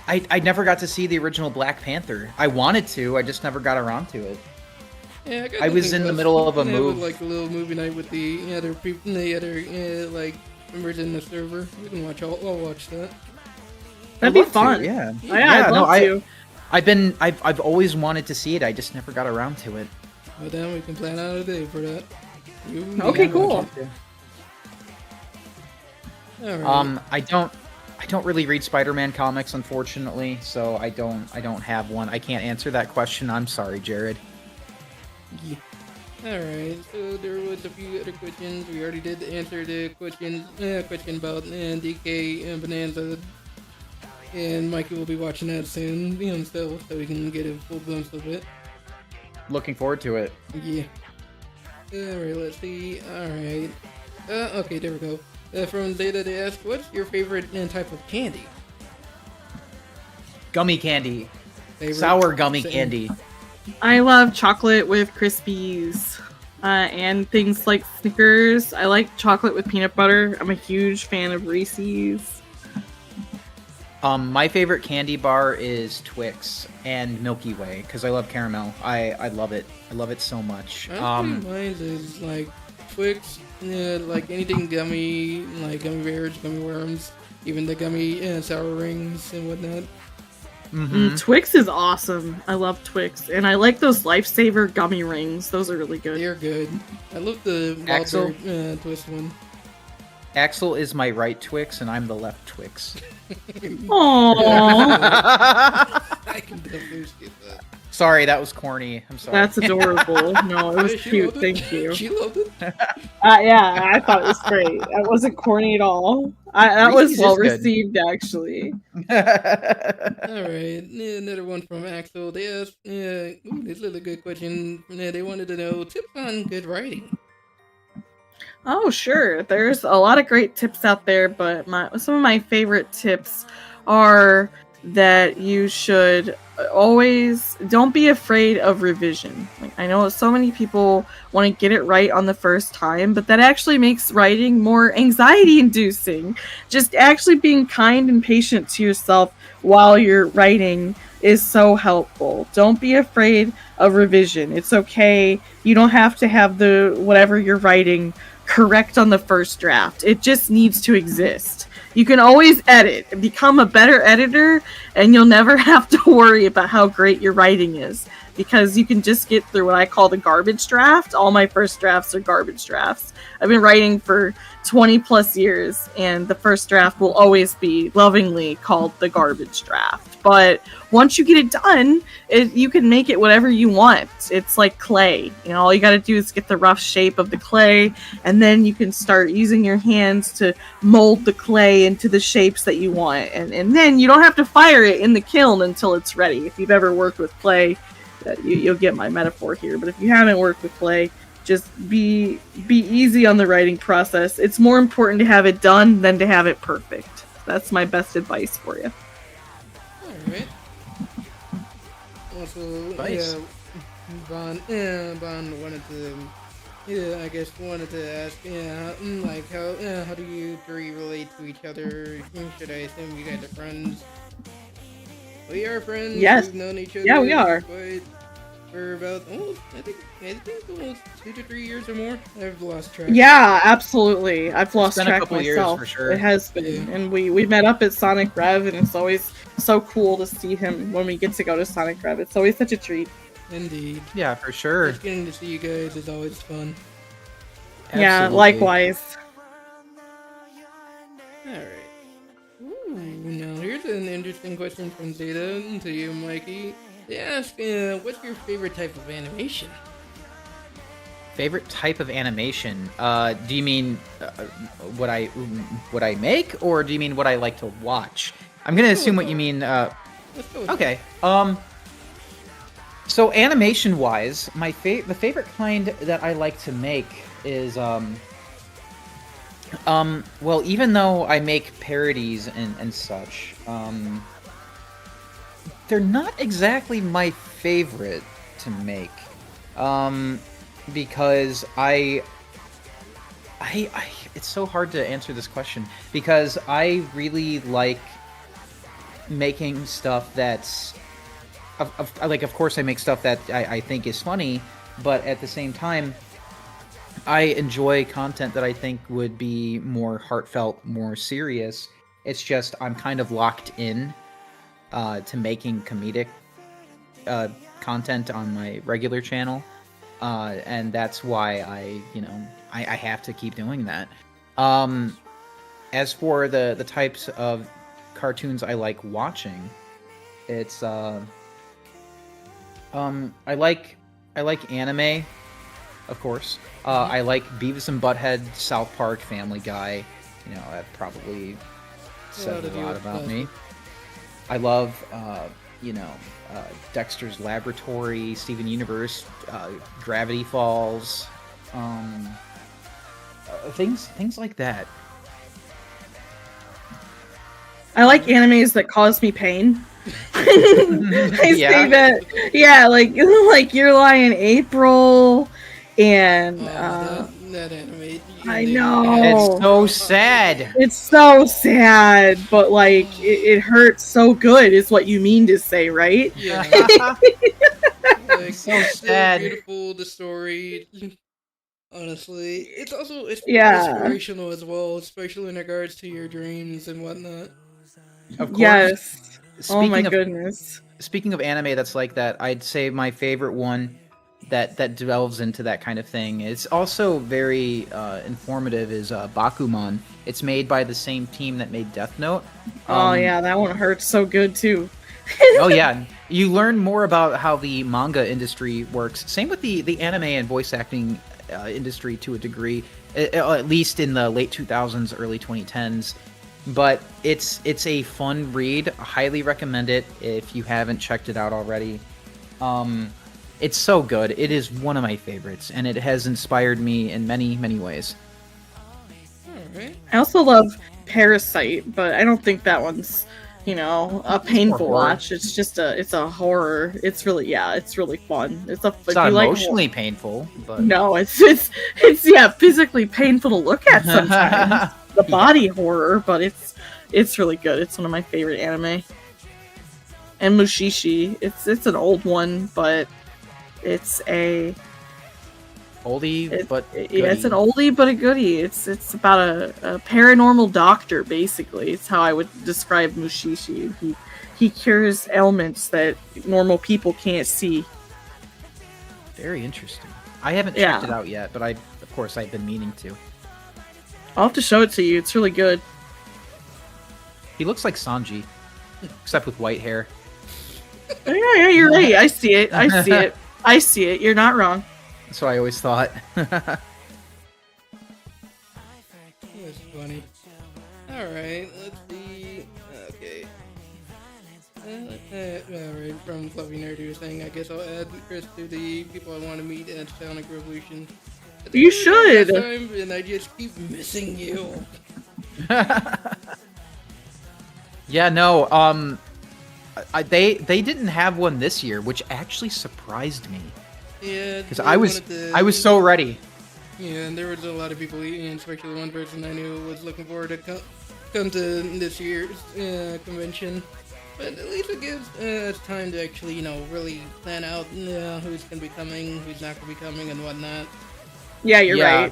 Speaker 1: I never got to see the original Black Panther. I wanted to, I just never got around to it.
Speaker 3: Yeah,
Speaker 1: I was in the middle of a move.
Speaker 3: Like a little movie night with the other people, the other like members in the server. You can watch. I'll watch that.
Speaker 2: That'd be
Speaker 1: I'd love
Speaker 2: fun.
Speaker 1: to, yeah.
Speaker 2: I'd love to.
Speaker 1: I've always wanted to see it. I just never got around to it.
Speaker 3: Well, then we can plan out a day for that.
Speaker 2: Okay, cool.
Speaker 3: All right.
Speaker 1: I don't really read Spider-Man comics, unfortunately, so I don't have one. I can't answer that question. I'm sorry, Jared.
Speaker 3: Yeah. Alright, so there was a few other questions. We already did answer the question about DK and Bonanza. And Mikey will be watching that soon himself, so we can get a full glimpse of it.
Speaker 1: Looking forward to it.
Speaker 3: Yeah. Alright, let's see. Alright. Okay, there we go. From Data, they ask, what's your favorite type of candy?
Speaker 1: Gummy candy.
Speaker 3: Favorite?
Speaker 1: Sour gummy
Speaker 3: Same.
Speaker 1: candy.
Speaker 2: I love chocolate with Crispies and things like Snickers. I like chocolate with peanut butter. I'm a huge fan of Reese's.
Speaker 1: My favorite candy bar is Twix and Milky Way because I love caramel. I love it. I love it so much.
Speaker 3: Mine is like Twix, like anything gummy, like gummy bears, gummy worms, even the gummy sour rings and whatnot.
Speaker 2: Twix is awesome. I love Twix. And I like those Lifesaver gummy rings. Those are really good.
Speaker 3: They're good. I love the
Speaker 1: Axel?
Speaker 3: Walter Twist one.
Speaker 1: Axel is my right Twix and I'm the left Twix.
Speaker 2: Aww.
Speaker 3: I can definitely skip that.
Speaker 1: Sorry, that was corny. I'm sorry.
Speaker 2: That's adorable. No, it was
Speaker 3: She
Speaker 2: cute.
Speaker 3: loved it.
Speaker 2: Thank you.
Speaker 3: She loved it.
Speaker 2: Yeah, I thought it was great. That wasn't corny at all. That was
Speaker 1: Reese's
Speaker 2: well
Speaker 1: is good.
Speaker 2: received, actually.
Speaker 3: Alright, another one from Axel. They asked, this is a good question. They wanted to know tips on good writing.
Speaker 2: Oh, sure. There's a lot of great tips out there, but some of my favorite tips are that you should always don't be afraid of revision. Like, I know so many people want to get it right on the first time, but that actually makes writing more anxiety inducing. Just actually being kind and patient to yourself while you're writing is so helpful. Don't be afraid of revision. It's okay. You don't have to have the whatever you're writing correct on the first draft. It just needs to exist. You can always edit and become a better editor, and you'll never have to worry about how great your writing is because you can just get through what I call the garbage draft. All my first drafts are garbage drafts. I've been writing for 20 plus years, and the first draft will always be lovingly called the garbage draft. But once you get it done, you can make it whatever you want. It's like clay. All you got to do is get the rough shape of the clay, and then you can start using your hands to mold the clay into the shapes that you want. And then you don't have to fire it in the kiln until it's ready. If you've ever worked with clay, you'll get my metaphor here. But if you haven't worked with clay, just be easy on the writing process. It's more important to have it done than to have it perfect. That's my best advice for you.
Speaker 3: Alright. Also,
Speaker 1: Nice.
Speaker 3: Bond wanted to ask, how do you three relate to each other? Should I assume you guys are friends? We are friends.
Speaker 2: Yes.
Speaker 3: We've known each other.
Speaker 2: Yeah, we are.
Speaker 3: For about almost, I think almost 2 to 3 years or more. I've lost track.
Speaker 2: Yeah, absolutely. I've lost
Speaker 1: been a
Speaker 2: track
Speaker 1: couple
Speaker 2: myself.
Speaker 1: years for sure.
Speaker 2: It has been, and we met up at Sonic Rev, and it's always so cool to see him when we get to go to Sonic Rev. It's always such a treat.
Speaker 3: Indeed.
Speaker 1: Yeah, for sure.
Speaker 3: Just getting to see you guys is always fun.
Speaker 2: Yeah,
Speaker 1: Absolutely.
Speaker 2: likewise.
Speaker 3: Alright. here's an interesting question from Zeta to you, Mikey. They ask, what's your favorite type of animation?
Speaker 1: Favorite type of animation? Do you mean what I make, or do you mean what I like to watch? I'm gonna assume what you mean.
Speaker 3: Let's go with
Speaker 1: Okay. So animation-wise, the favorite kind that I like to make is well, even though I make parodies and such, they're not exactly my favorite to make. Because it's so hard to answer this question, because I really like making stuff that's of course I make stuff that I think is funny, but at the same time I enjoy content that I think would be more heartfelt, more serious. It's just I'm kind of locked in to making comedic content on my regular channel. And that's why I have to keep doing that. As for the types of cartoons I like watching, it's I like anime, of course. I like Beavis and Butthead, South Park, Family Guy. That probably says a lot about me. I love Dexter's Laboratory, Steven Universe, Gravity Falls, things like that.
Speaker 2: I like animes that cause me pain. I say that, yeah, like Your Lie in April, and
Speaker 3: that anime.
Speaker 2: I know
Speaker 1: it's so sad.
Speaker 2: It's so sad, but like it hurts so good, is what you mean to say, right?
Speaker 3: Yeah. Like,
Speaker 1: so sad.
Speaker 3: Beautiful, the story. Honestly, it's
Speaker 2: Yeah.
Speaker 3: inspirational as well, especially in regards to your dreams and whatnot.
Speaker 1: Of course.
Speaker 2: Yes.
Speaker 1: Speaking
Speaker 2: oh my
Speaker 1: of,
Speaker 2: goodness.
Speaker 1: Speaking of anime that's like that, I'd say my favorite one that delves into that kind of thing. It's also very informative. Is Bakuman. It's made by the same team that made Death Note.
Speaker 2: Oh yeah, that one hurts so good too.
Speaker 1: Oh yeah, you learn more about how the manga industry works. Same with the anime and voice acting industry to a degree, at least in the late 2000s, early 2010s. But it's a fun read. I highly recommend it if you haven't checked it out already. It's so good. It is one of my favorites, and it has inspired me in many, many ways.
Speaker 3: Alright.
Speaker 2: I also love Parasite, but I don't think that one's, a painful watch. It's just it's a horror. It's really fun. It's
Speaker 1: not emotionally painful, but
Speaker 2: no, it's physically painful to look at sometimes. The body horror, but it's really good. It's one of my favorite anime. And Mushishi, it's an old one, but it's a
Speaker 1: oldie but goodie.
Speaker 2: Yeah, it's an oldie but a goodie. It's about a paranormal doctor, basically. It's how I would describe Mushishi. He cures ailments that normal people can't see.
Speaker 1: Very interesting. I haven't checked it out yet, but of course I've been meaning to.
Speaker 2: I'll have to show it to you. It's really good.
Speaker 1: He looks like Sanji, except with white hair.
Speaker 2: Yeah, you're right. I see it. I see it. You're not wrong.
Speaker 1: That's what I always thought.
Speaker 3: That's funny. Alright, let's see. Okay. Alright, from Fluffy Nerd who was saying, I guess I'll add Chris to the people I want to meet at Sonic Revolution.
Speaker 2: You should!
Speaker 3: And I just keep missing you.
Speaker 1: Yeah, no, they didn't have one this year, which actually surprised me.
Speaker 3: Yeah,
Speaker 1: because I was so ready.
Speaker 3: Yeah, and there was a lot of people, especially one person I knew was looking forward to come to this year's convention. But at least it gives us time to actually, really plan out who's gonna be coming, who's not gonna be coming, and whatnot.
Speaker 2: Yeah, you're right.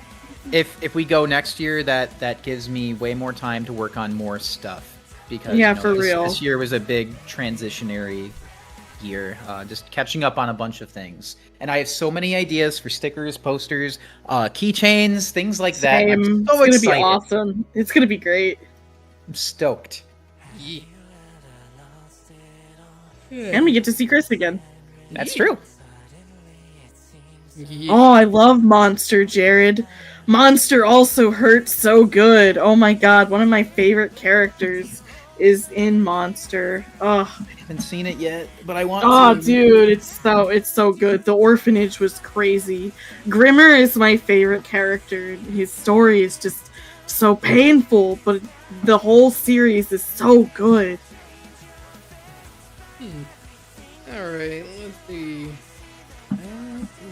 Speaker 1: If we go next year, that gives me way more time to work on more stuff. Because
Speaker 2: for real,
Speaker 1: this year was a big transitionary year, just catching up on a bunch of things. And I have so many ideas for stickers, posters, keychains, things like that. I'm so
Speaker 2: it's
Speaker 1: excited.
Speaker 2: Gonna be awesome. It's gonna be great.
Speaker 1: I'm stoked.
Speaker 3: Yeah.
Speaker 2: And we get to see Chris again.
Speaker 1: That's true.
Speaker 3: Yeah.
Speaker 2: Oh, I love Monster, Jared. Monster also hurts so good. Oh my god, one of my favorite characters is in Monster. Oh,
Speaker 1: I haven't seen it yet, but I want
Speaker 2: oh,
Speaker 1: to.
Speaker 2: dude, it's so good. The orphanage was crazy. Grimmer is my favorite character. His story is just so painful, but the whole series is so good.
Speaker 3: Alright, let's see.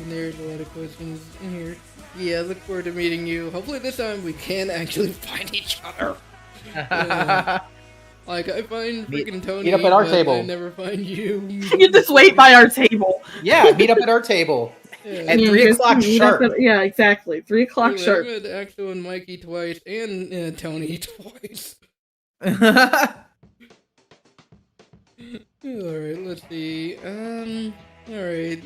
Speaker 3: There's a lot of questions in here. Yeah, look forward to meeting you. Hopefully this time we can actually find each other. Like, I find freaking Tony,
Speaker 1: meet up at our
Speaker 3: but
Speaker 1: table.
Speaker 3: I never find you.
Speaker 2: You just wait by our table.
Speaker 1: Yeah, meet up at our table.
Speaker 3: Yeah.
Speaker 1: At
Speaker 2: You
Speaker 1: 3
Speaker 2: just
Speaker 1: o'clock
Speaker 2: meet up
Speaker 1: sharp.
Speaker 2: yeah, exactly. 3 o'clock
Speaker 3: Dude,
Speaker 2: sharp.
Speaker 3: I met Axel and Mikey twice, and Tony twice. Alright, let's see. Alright.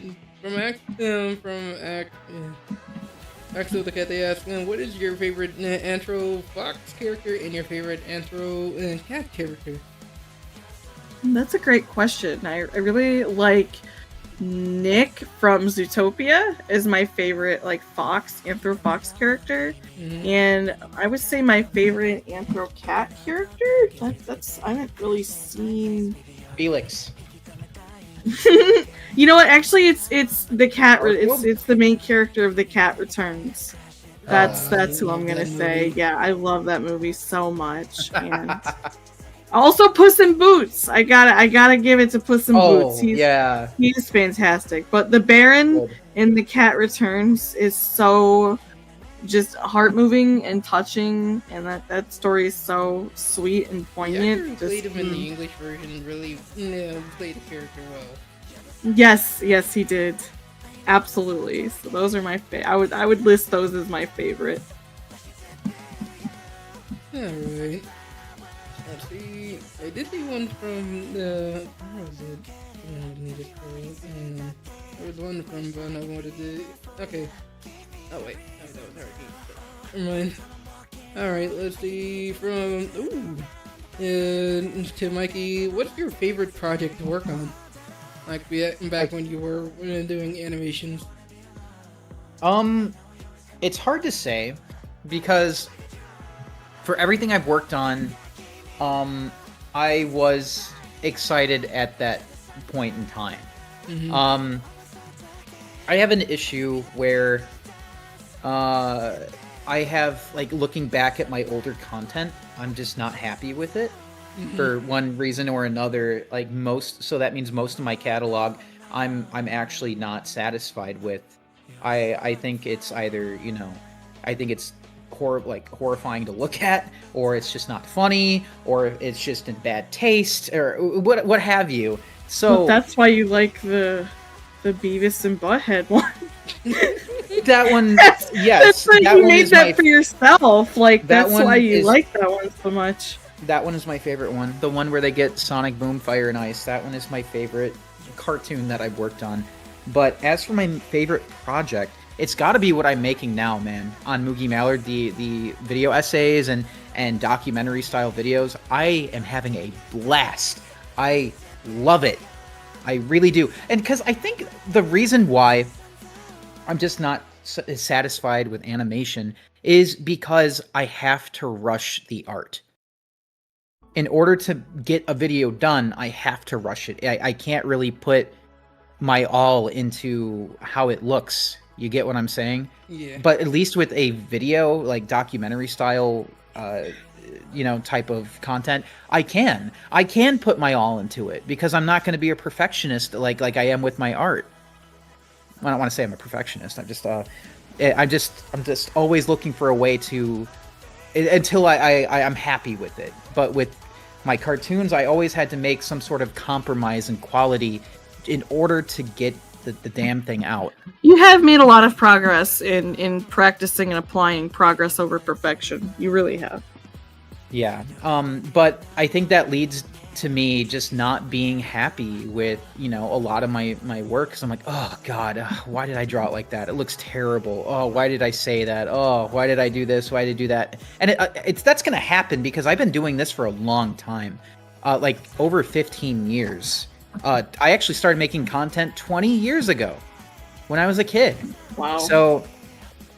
Speaker 3: Axel the cat, they ask, what is your favorite Antro Fox character and your favorite Antro cat character?
Speaker 2: That's a great question. I really like Nick from Zootopia is my favorite like Anthro Fox character.
Speaker 3: Mm-hmm.
Speaker 2: And I would say my favorite Anthro cat character. That's I haven't really seen.
Speaker 1: Felix.
Speaker 2: You know what? Actually, it's the cat.
Speaker 1: Garfield?
Speaker 2: It's the main character of The Cat Returns. That's who I'm
Speaker 3: love
Speaker 2: gonna
Speaker 3: that
Speaker 2: say.
Speaker 3: movie.
Speaker 2: Yeah, I love that movie so much. And also Puss in Boots. I gotta give it to Puss in Boots.
Speaker 1: Yeah.
Speaker 2: He's fantastic. But the Baron
Speaker 1: Good.
Speaker 2: in The Cat Returns is so just heart moving and touching, and that story is so sweet and
Speaker 3: The
Speaker 2: poignant.
Speaker 3: actor who
Speaker 2: Just,
Speaker 3: played him in the English version really played the character well.
Speaker 2: Yes, he did. Absolutely. So those are my I would list those as my favorite.
Speaker 3: Alright. Let's see. I did see one from the. Where was it? There was one from Bun I wanted to. Okay. Oh, wait. No, that was already. Never mind. Alright, let's see. From. Ooh. To Mikey, what's your favorite project to work on? Like back when you were doing animations.
Speaker 1: It's hard to say because for everything I've worked on, I was excited at that point in time.
Speaker 3: Mm-hmm.
Speaker 1: I have an issue where I have, like, looking back at my older content, I'm just not happy with it. For one reason or another, like so that means most of my catalog I'm actually not satisfied with. I think it's either, I think it's horrifying to look at, or it's just not funny, or it's just in bad taste, or what have you. So
Speaker 2: But that's why you like the Beavis and Butthead one.
Speaker 1: that one, yes,
Speaker 2: That's why
Speaker 1: that
Speaker 2: you
Speaker 1: one
Speaker 2: made
Speaker 1: is
Speaker 2: that for yourself. Like
Speaker 1: that
Speaker 2: that's
Speaker 1: one
Speaker 2: why you
Speaker 1: is-
Speaker 2: like that one so much.
Speaker 1: That one is my favorite one. The one where they get Sonic Boom, Fire, and Ice. That one is my favorite cartoon that I've worked on. But as for my favorite project, it's got to be what I'm making now, man. On Moogie Mallard, the video essays and documentary style videos. I am having a blast. I love it. I really do. And because I think the reason why I'm just not satisfied with animation is because I have to rush the art. In order to get a video done, I have to rush it. I can't really put my all into how it looks. You get what I'm saying?
Speaker 3: Yeah.
Speaker 1: But at least with a video, like documentary style, type of content, I can put my all into it because I'm not going to be a perfectionist like I am with my art. I don't want to say I'm a perfectionist. I'm just always looking for a way to, until I'm happy with it. But with my cartoons, I always had to make some sort of compromise in quality in order to get the damn thing out.
Speaker 2: You have made a lot of progress in practicing and applying progress over perfection. You really have.
Speaker 1: Yeah. But I think that leads to me just not being happy with, a lot of my work. Cause I'm like, oh God, why did I draw it like that? It looks terrible. Oh, why did I say that? Oh, why did I do this? Why did I do that? And that's going to happen because I've been doing this for a long time, like over 15 years. I actually started making content 20 years ago when I was a kid.
Speaker 2: Wow.
Speaker 1: So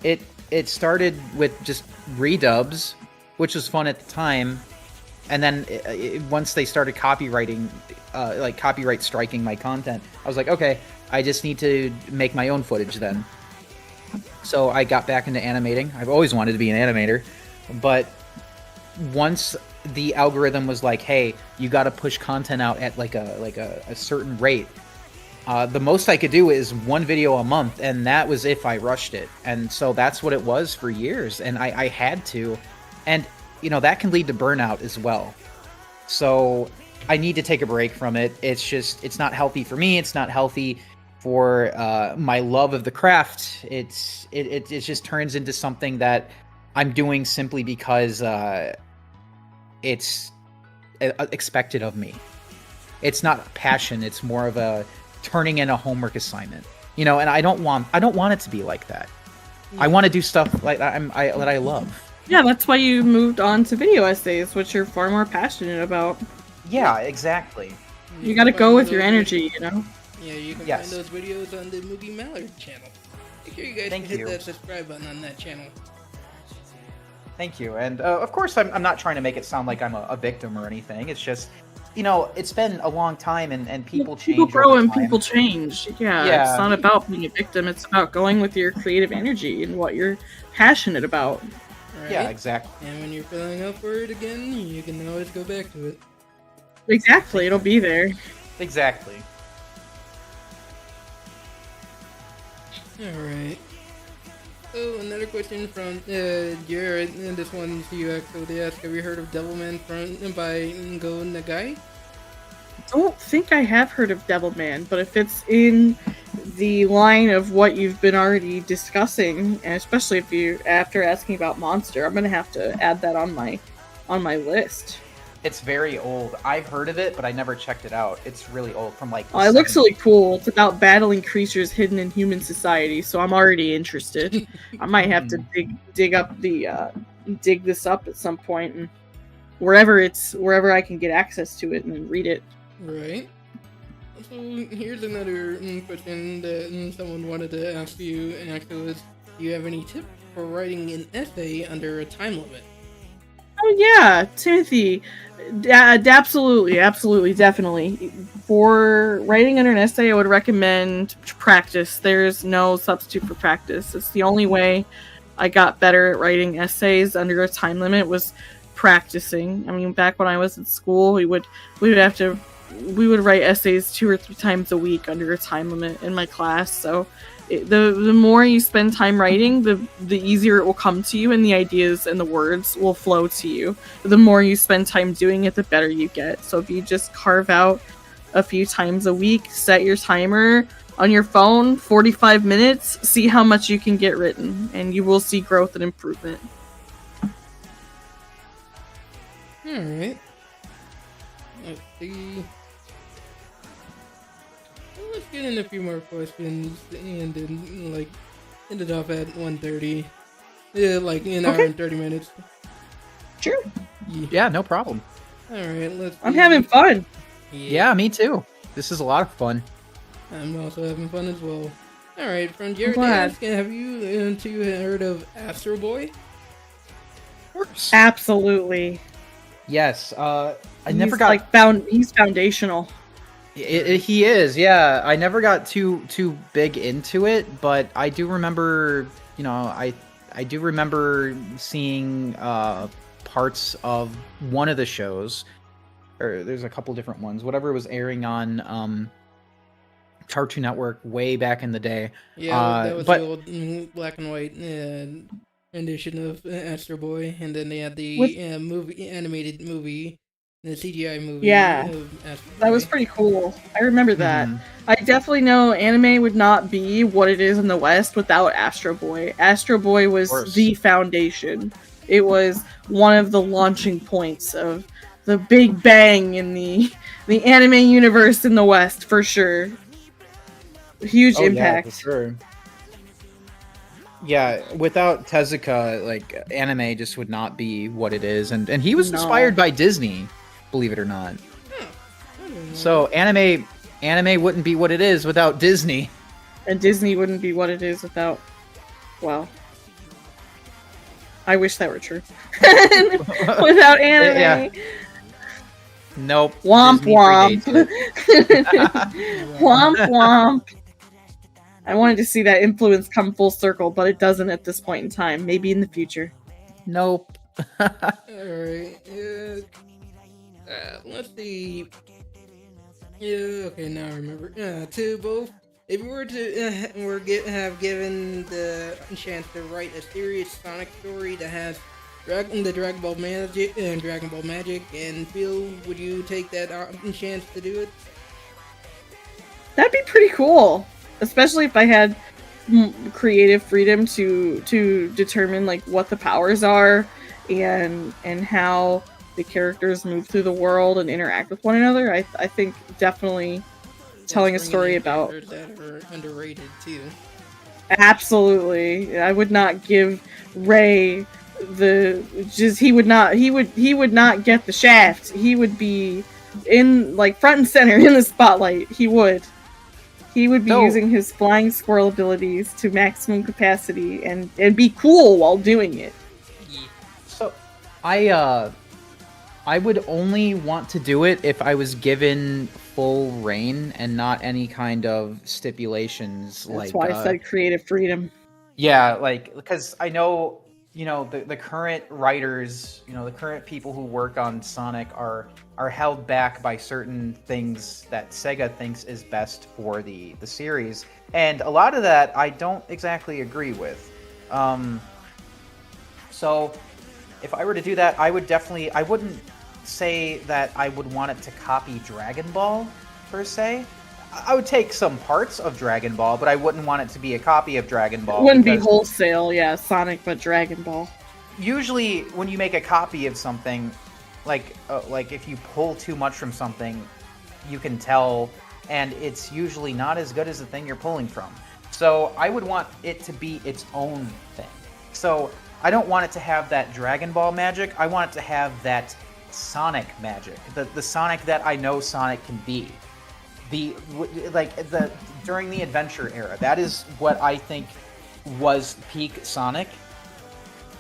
Speaker 1: it started with just redubs, which was fun at the time. And then once they started copywriting, like copyright striking my content, I was like, okay, I just need to make my own footage then. So I got back into animating. I've always wanted to be an animator, but once the algorithm was like, hey, you got to push content out at like a certain rate. The most I could do is one video a month, and that was if I rushed it. And so that's what it was for years, and I had to. And, you know, that can lead to burnout as well. So I need to take a break from it. It's not healthy for me. It's not healthy for my love of the craft. It just turns into something that I'm doing simply because it's expected of me. It's not passion. It's more of a turning in a homework assignment, you know. And I don't want it to be like that. I want to do stuff like that I love.
Speaker 2: Yeah, that's why you moved on to video essays, which you're far more passionate about.
Speaker 1: Yeah, exactly.
Speaker 2: You got to go with your energy, you know.
Speaker 3: Yeah, you can
Speaker 1: Yes.
Speaker 3: find those videos on the Moogie Mallard channel. Make sure you guys
Speaker 1: Thank
Speaker 3: hit
Speaker 1: you.
Speaker 3: that subscribe button on that channel.
Speaker 1: Thank you. And of course, I'm not trying to make it sound like I'm a victim or anything. It's just, you know, it's been a long time, and people change.
Speaker 2: People grow
Speaker 1: over
Speaker 2: and
Speaker 1: time.
Speaker 2: people change. Yeah,
Speaker 1: Yeah.
Speaker 2: it's not about being a victim. It's about going with your creative energy and what you're passionate about.
Speaker 3: Right?
Speaker 1: Yeah, exactly.
Speaker 3: And when you're feeling up for it again, you can always go back to it.
Speaker 2: Exactly, it'll be there.
Speaker 1: Exactly.
Speaker 3: Alright. So, another question from Jared, and this one's to you, Axel. They ask, have you heard of Devilman by Go Nagai?
Speaker 2: Don't think I have heard of Devilman, but if it's in the line of what you've been already discussing, and especially if you after asking about Monster, I'm gonna have to add that on my list.
Speaker 1: It's very old. I've heard of it, but I never checked it out. It's really old, from like. the
Speaker 2: It looks
Speaker 1: 70s.
Speaker 2: really cool. It's about battling creatures hidden in human society, so I'm already interested. I might have to dig this up at some point, and wherever I can get access to it and then read it.
Speaker 3: Right. So, here's another question that someone wanted to ask you, and Axel is, do you have any tips for writing an essay under a time limit?
Speaker 2: Oh yeah, Timothy. Absolutely, definitely. For writing under an essay, I would recommend practice. There's no substitute for practice. It's the only way I got better at writing essays under a time limit was practicing. I mean, back when I was in school, we would write essays 2 or 3 times a week under a time limit in my class. So the more you spend time writing, the easier it will come to you, and the ideas and the words will flow to you. The more you spend time doing it, the better you get. So if you just carve out a few times a week, set your timer on your phone, 45 minutes, see how much you can get written, and you will see growth and improvement.
Speaker 3: Alright. Let's see. Well, let's get in a few more questions and then, like, end it off at 1:30. Yeah, like an hour and 30 minutes.
Speaker 2: Sure.
Speaker 1: Yeah, no problem.
Speaker 3: Alright, let's
Speaker 2: I'm
Speaker 3: see.
Speaker 2: having fun.
Speaker 1: Yeah, me too. This is a lot of fun.
Speaker 3: I'm also having fun as well. Alright, from Jared
Speaker 2: glad.
Speaker 3: asking, have you two heard of Astro Boy?
Speaker 2: Absolutely.
Speaker 1: Yes. I
Speaker 2: He's
Speaker 1: never got.
Speaker 2: he's foundational.
Speaker 1: He is. Yeah. I never got too big into it, but I do remember. You know, I do remember seeing parts of one of the shows, or there's a couple different ones. Whatever was airing on Cartoon Network way back in the day.
Speaker 3: Yeah, that was
Speaker 1: but-
Speaker 3: the old black and white rendition of Astro Boy, and then they had the animated movie, the CGI movie.
Speaker 2: Yeah,
Speaker 3: of Astro
Speaker 2: that was
Speaker 3: Boy.
Speaker 2: pretty cool. I remember that.
Speaker 1: Mhm.
Speaker 2: I definitely know anime would not be what it is in the West without Astro Boy. Astro Boy was
Speaker 1: course.
Speaker 2: the foundation. It was one of the launching points of the Big Bang in the anime universe in the West, for sure. Huge impact.
Speaker 1: Yeah, for sure. Yeah, without Tezuka, like, anime just would not be what it is, and he was
Speaker 2: No.
Speaker 1: inspired by Disney, believe it or not.
Speaker 3: I don't know.
Speaker 1: So anime anime wouldn't be what it is without Disney.
Speaker 2: And Disney wouldn't be what it is without, well, I wish that were true. Without anime.
Speaker 1: Yeah. Nope.
Speaker 2: Womp
Speaker 1: Disney
Speaker 2: womp.
Speaker 1: predates it.
Speaker 2: Womp womp. I wanted to see that influence come full circle, but it doesn't at this point in time. Maybe in the future.
Speaker 1: Nope.
Speaker 3: Alright, let's see. Yeah, okay, now I remember. To both, if you were to have given the chance to write a serious Sonic story that has the Dragon Ball magic and feel, would you take that chance to do it?
Speaker 2: That'd be pretty cool, especially if I had creative freedom to determine like what the powers are and how the characters move through the world and interact with one another. I think definitely telling a story about
Speaker 3: that are underrated too.
Speaker 2: Absolutely, I would not give Ray he would not get the shaft. He would be in like front and center in the spotlight. He would be using his flying squirrel abilities to maximum capacity and be cool while doing it.
Speaker 1: So, I would only want to do it if I was given full reign and not any kind of stipulations.
Speaker 2: That's why I said creative freedom.
Speaker 1: Yeah, like, because I know, the current writers, the current people who work on Sonic are held back by certain things that Sega thinks is best for the series. And a lot of that I don't exactly agree with. So if I were to do that, I wouldn't say that I would want it to copy Dragon Ball, per se. I would take some parts of Dragon Ball, but I wouldn't want it to be a copy of Dragon Ball.
Speaker 2: It wouldn't be wholesale, yeah, Sonic, but Dragon Ball.
Speaker 1: Usually, when you make a copy of something, like if you pull too much from something, you can tell, and it's usually not as good as the thing you're pulling from. So I would want it to be its own thing. So I don't want it to have that Dragon Ball magic. I want it to have that Sonic magic, the Sonic that I know Sonic can be. During the Adventure era, that is what I think was peak Sonic.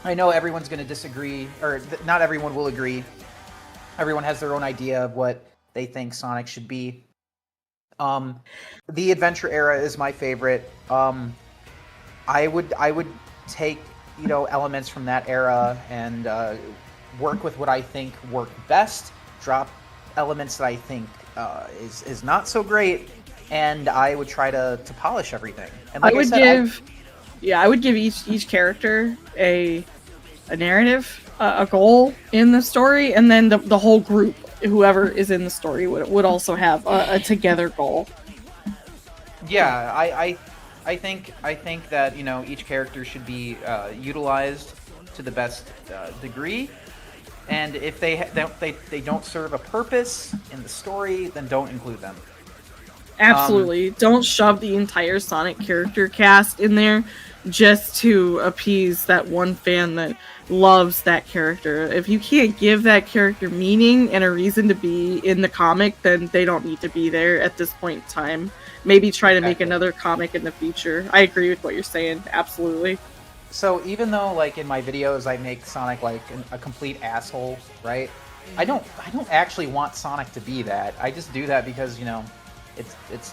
Speaker 1: I know everyone's going to disagree, or not everyone will agree. Everyone has their own idea of what they think Sonic should be. The Adventure era is my favorite. I would take elements from that era and work with what I think work best. Drop elements that I think is not so great, and I would try to polish everything. And like
Speaker 2: I would give each character a narrative, a goal in the story, and then the whole group, whoever is in the story, would also have a together goal.
Speaker 1: Yeah, I think that each character should be utilized to the best degree. And if they don't serve a purpose in the story, then don't include them.
Speaker 2: Absolutely. Don't shove the entire Sonic character cast in there just to appease that one fan that loves that character. If you can't give that character meaning and a reason to be in the comic, then they don't need to be there at this point in time. Maybe try to make another comic in the future. I agree with what you're saying. Absolutely.
Speaker 1: So even though, like, in my videos I make Sonic like a complete asshole, right? I don't actually want Sonic to be that. I just do that because it's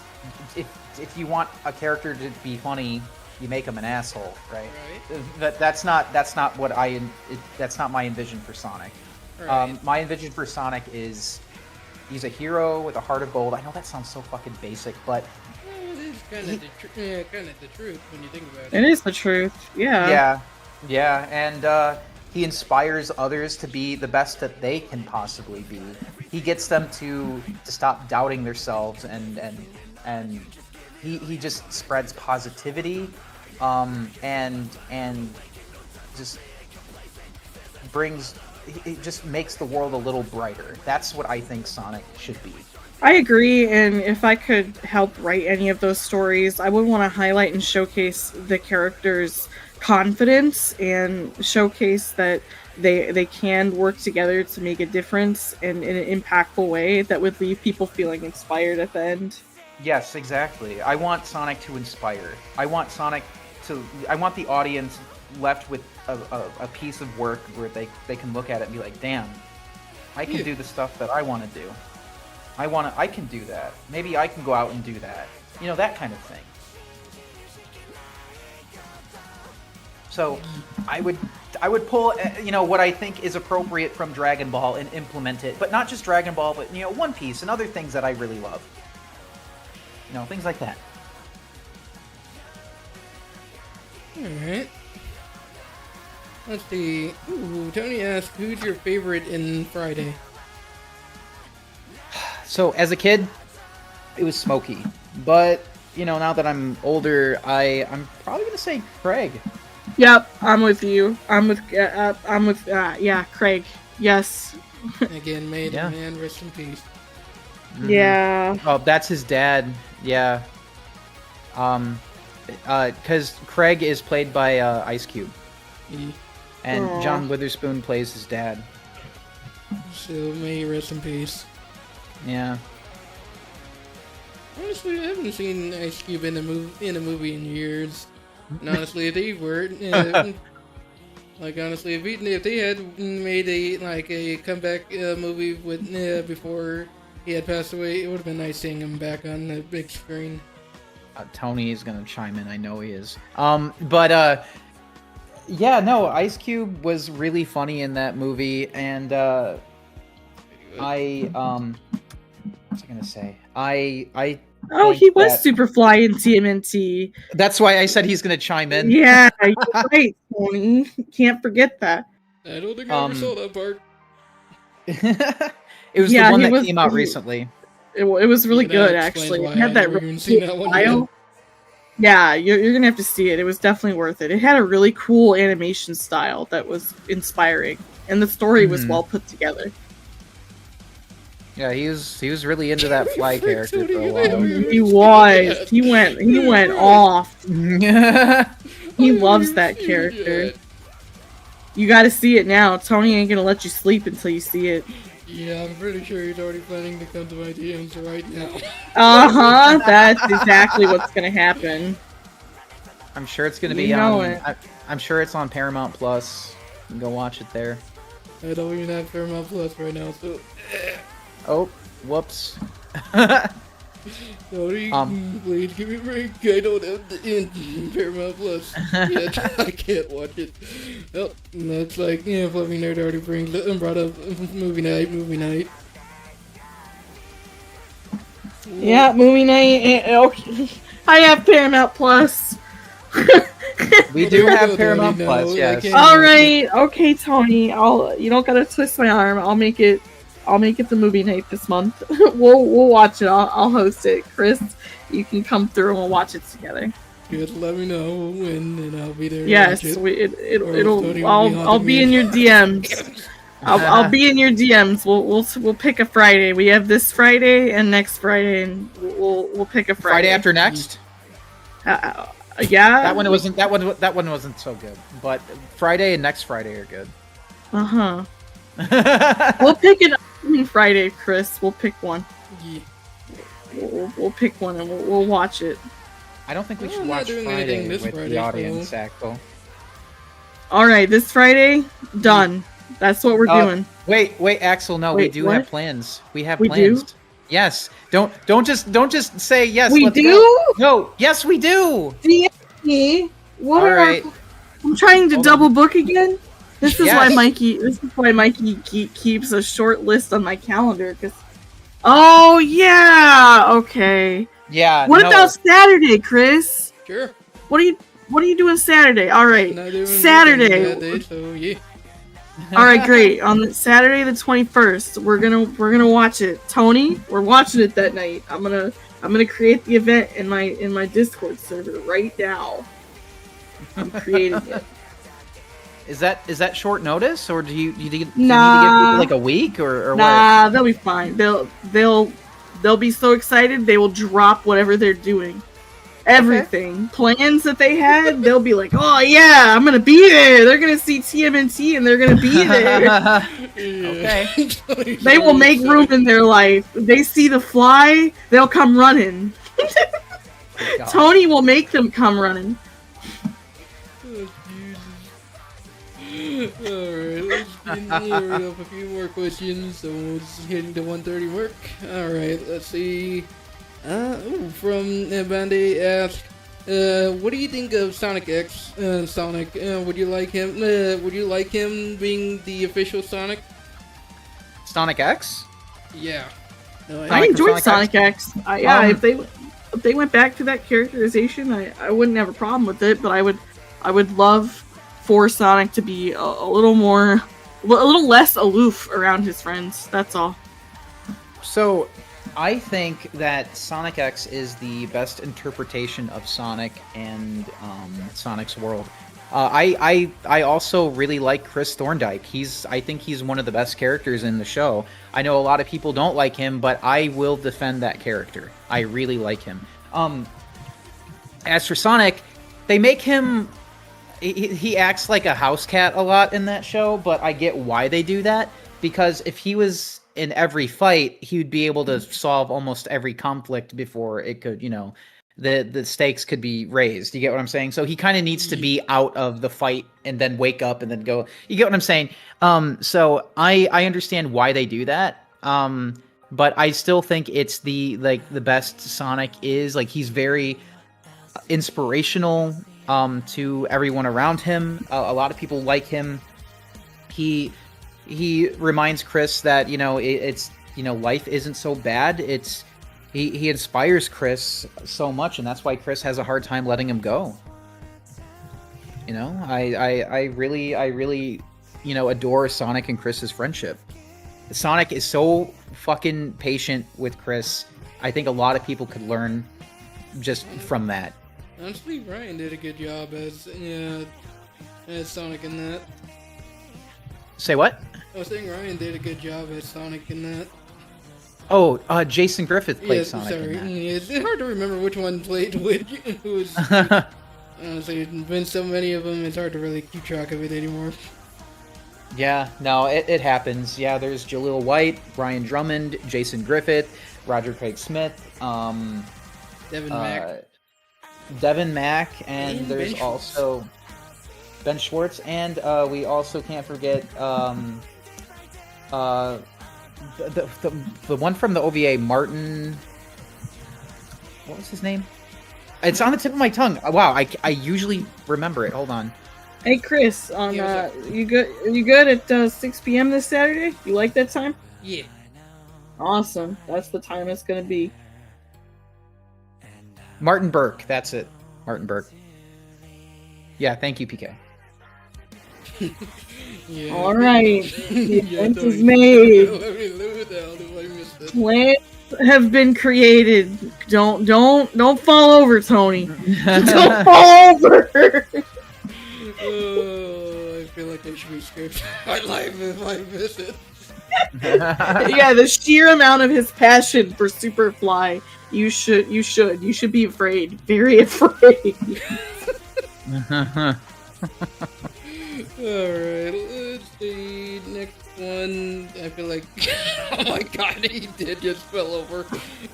Speaker 1: if you want a character to be funny, you make him an asshole, right? That's not my envision for Sonic. Right. My envision for Sonic is he's a hero with a heart of gold. I know that sounds so fucking basic, but
Speaker 3: kind of the truth when you think about it.
Speaker 2: It is the truth, yeah.
Speaker 1: Yeah, and he inspires others to be the best that they can possibly be. He gets them to stop doubting themselves, and he just spreads positivity, and just makes the world a little brighter. That's what I think Sonic should be.
Speaker 2: I agree, and if I could help write any of those stories, I would want to highlight and showcase the characters' confidence and showcase that they can work together to make a difference in an impactful way that would leave people feeling inspired at the end.
Speaker 1: Yes, exactly. I want Sonic to inspire. I want the audience left with a piece of work where they can look at it and be like, damn, I can do the stuff that I want to do. I can do that. Maybe I can go out and do that. You know, that kind of thing. So, I would pull, you know, what I think is appropriate from Dragon Ball and implement it, but not just Dragon Ball, but, you know, One Piece and other things that I really love. You know, things like that.
Speaker 3: Alright. Let's see. Ooh, Tony asked, who's your favorite in Friday?
Speaker 1: So, as a kid, it was Smokey. But, you know, now that I'm older, I'm probably going to say Craig.
Speaker 2: Yep, I'm with you. I'm with Craig. Yes.
Speaker 3: Again, made
Speaker 1: Yeah.
Speaker 3: man, rest in peace.
Speaker 1: Mhm.
Speaker 2: Yeah.
Speaker 1: Oh, that's his dad. Yeah. Because Craig is played by Ice Cube. And
Speaker 2: Aw.
Speaker 1: John Witherspoon plays his dad.
Speaker 3: So may he rest in peace.
Speaker 1: Yeah.
Speaker 3: Honestly, I haven't seen Ice Cube in a movie in years. And honestly, if they were, like honestly, if they had made a comeback movie with before he had passed away, it would have been nice seeing him back on the big screen.
Speaker 1: Tony is gonna chime in. I know he is. Yeah, no, Ice Cube was really funny in that movie, and what's I gonna say? I
Speaker 2: Oh,
Speaker 1: think
Speaker 2: he was
Speaker 1: that-
Speaker 2: Superfly in TMNT.
Speaker 1: That's why I said he's gonna chime in.
Speaker 2: Yeah, you're right, Tony. Can't forget that.
Speaker 3: I don't think I ever saw that part.
Speaker 1: It was
Speaker 2: Yeah,
Speaker 1: the one
Speaker 2: he
Speaker 1: that
Speaker 2: was-
Speaker 1: came out recently.
Speaker 2: It was really
Speaker 3: That
Speaker 2: good,
Speaker 3: explains
Speaker 2: actually.
Speaker 3: why
Speaker 2: It had
Speaker 3: I
Speaker 2: that
Speaker 3: never even seen that one yet.
Speaker 2: style. Yeah, you're gonna have to see it. It was definitely worth it. It had a really cool animation style that was inspiring, and the story was
Speaker 1: Mhm.
Speaker 2: well put together.
Speaker 1: Yeah, he was really into that Fly
Speaker 3: Frick,
Speaker 1: character for
Speaker 3: Tony,
Speaker 1: a
Speaker 3: you never
Speaker 1: while.
Speaker 3: even
Speaker 2: He
Speaker 3: seen
Speaker 2: was.
Speaker 3: that.
Speaker 2: He went off. He
Speaker 3: I
Speaker 2: loves
Speaker 3: haven't
Speaker 2: that
Speaker 3: seen it
Speaker 2: character.
Speaker 3: yet.
Speaker 2: You got to see it now. Tony ain't gonna let you sleep until you see it.
Speaker 3: Yeah, I'm pretty sure he's already planning to come to my DMs right now.
Speaker 2: That's exactly what's gonna happen.
Speaker 1: I'm sure it's gonna
Speaker 2: You
Speaker 1: be
Speaker 2: know
Speaker 1: on.
Speaker 2: it.
Speaker 1: I'm sure it's on Paramount Plus. You can go watch it there.
Speaker 3: I don't even have Paramount Plus right now, so.
Speaker 1: Oh, whoops.
Speaker 3: Sorry,
Speaker 1: Um.
Speaker 3: please give me a break. I don't have the Paramount Plus yet. I can't watch it. Oh, that's like, yeah, Fluffy Nerd already brought up movie night.
Speaker 2: Yeah, movie night. Okay. I have Paramount Plus.
Speaker 1: We do
Speaker 3: Well,
Speaker 1: have
Speaker 3: there
Speaker 1: Paramount
Speaker 3: you go,
Speaker 1: Plus.
Speaker 3: I
Speaker 1: Yes.
Speaker 3: can't-
Speaker 2: All right, okay, Tony. You don't gotta twist my arm. I'll make it the movie night this month. we'll watch it. I'll host it. Chris, you can come through and we'll watch it together.
Speaker 3: Just let me know when, and I'll be there. to
Speaker 2: Yes,
Speaker 3: watch it.
Speaker 2: it'll.
Speaker 3: Tony will be
Speaker 2: I'll
Speaker 3: haunting
Speaker 2: be
Speaker 3: me.
Speaker 2: in your DMs. I'll be in your DMs. We'll pick a Friday. We have this Friday and next Friday, and we'll pick a Friday.
Speaker 1: Friday after next.
Speaker 2: Yeah.
Speaker 1: That one wasn't so good. But Friday and next Friday are good.
Speaker 2: Uh huh. We'll pick it on Friday, Chris. We'll pick one.
Speaker 3: Yeah.
Speaker 2: We'll pick one and we'll watch it.
Speaker 1: I don't think we
Speaker 3: Well,
Speaker 1: should
Speaker 3: I'm not
Speaker 1: watch
Speaker 3: doing
Speaker 1: Friday
Speaker 3: anything this
Speaker 1: with
Speaker 3: Friday,
Speaker 1: the audience,
Speaker 3: so-
Speaker 1: Axel.
Speaker 2: All right, this Friday, done. That's what we're doing.
Speaker 1: Wait, Axel. No, we
Speaker 2: Wait,
Speaker 1: do
Speaker 2: what?
Speaker 1: have plans. We have
Speaker 2: We
Speaker 1: plans.
Speaker 2: do?
Speaker 1: Yes. Don't just say yes.
Speaker 2: We
Speaker 1: let's
Speaker 2: do?
Speaker 1: go. No. Yes, we do.
Speaker 2: DM what
Speaker 1: All
Speaker 2: are
Speaker 1: right.
Speaker 2: I'm trying to
Speaker 1: Hold
Speaker 2: double book again. This is
Speaker 1: Yes.
Speaker 2: why Mikey keeps a short list on my calendar. Oh yeah, okay.
Speaker 1: Yeah.
Speaker 2: What
Speaker 1: no.
Speaker 2: about Saturday, Chris?
Speaker 3: Sure.
Speaker 2: What are you doing Saturday? All right,
Speaker 3: Not doing
Speaker 2: Saturday.
Speaker 3: anything that day, so yeah.
Speaker 2: All right, great. On Saturday the 21st, we're gonna watch it. Tony, we're watching it that night. I'm gonna create the event in my Discord server right now. I'm creating it.
Speaker 1: Is that short notice, or do you need to give
Speaker 2: Nah.
Speaker 1: people like a week or what?
Speaker 2: Nah, they'll be fine. They'll be so excited they will drop whatever they're doing. Everything. Plans that they had, they'll be like, oh yeah, I'm gonna be there. They're gonna see TMNT and they're gonna be there.
Speaker 1: Okay.
Speaker 2: They will make room in their life. They see the fly, they'll come running.
Speaker 1: God.
Speaker 2: Tony will make them come running.
Speaker 3: Oh, Jesus. Alright, let's hurry up a few more questions. So we're just hitting the 1:30 mark. Alright, let's see. From Bande asked, what do you think of Sonic X? Sonic, would you like him? Would you like him being the official Sonic?
Speaker 1: Sonic X?
Speaker 3: Yeah. No,
Speaker 2: I enjoyed
Speaker 1: Sonic
Speaker 2: Sonic X. If they went back to that characterization, I wouldn't have a problem with it. But I would love for Sonic to be a little less aloof around his friends. That's all.
Speaker 1: So, I think that Sonic X is the best interpretation of Sonic and Sonic's world. I also really like Chris Thorndike. I think he's one of the best characters in the show. I know a lot of people don't like him, but I will defend that character. I really like him. As for Sonic, they make him... He acts like a house cat a lot in that show, but I get why they do that. Because if he was in every fight, he would be able to solve almost every conflict before it could, the stakes could be raised. You get what I'm saying? So he kind of needs to be out of the fight and then wake up and then go. You get what I'm saying? So I understand why they do that. But I still think it's the best Sonic is. Like, he's very inspirational to everyone around him. A lot of people like him. He reminds Chris that, it's, life isn't so bad. He inspires Chris so much, and that's why Chris has a hard time letting him go. I really adore Sonic and Chris's friendship. Sonic is so fucking patient with Chris. I think a lot of people could learn just from that.
Speaker 3: Honestly, Ryan did a good job as Sonic in that.
Speaker 1: Say what?
Speaker 3: I was saying Ryan did a good job as Sonic in that.
Speaker 1: Oh, Jason Griffith played Sonic
Speaker 3: sorry.
Speaker 1: in that.
Speaker 3: It's hard to remember which one played which. Honestly, there's been so many of them, it's hard to really keep track of it anymore.
Speaker 1: Yeah, no, it happens. Yeah, there's Jaleel White, Brian Drummond, Jason Griffith, Roger Craig Smith, Devin Mack, and there's
Speaker 3: Ben
Speaker 1: also Ben Schwartz, and we also can't forget the one from the OVA, Martin. What was his name? It's on the tip of my tongue. Wow, I usually remember it. Hold on.
Speaker 2: Hey Chris, you good at 6 p.m. this Saturday? You like that time?
Speaker 3: Yeah.
Speaker 2: Awesome. That's the time it's gonna be.
Speaker 1: Martin Burke. That's it. Martin Burke. Yeah, thank you, PK.
Speaker 3: Yeah.
Speaker 2: All right. The
Speaker 3: Yeah,
Speaker 2: event
Speaker 3: totally.
Speaker 2: is made.
Speaker 3: What the hell do I miss this?
Speaker 2: Plans have been created. Don't fall over, Tony. Don't fall over.
Speaker 3: Oh, I feel like I should be scared my life if I miss it.
Speaker 2: Yeah, the sheer amount of his passion for Superfly. You should be afraid. Very afraid.
Speaker 3: Alright, let's see. Next one. I feel like. Oh my god, he did just fell over. He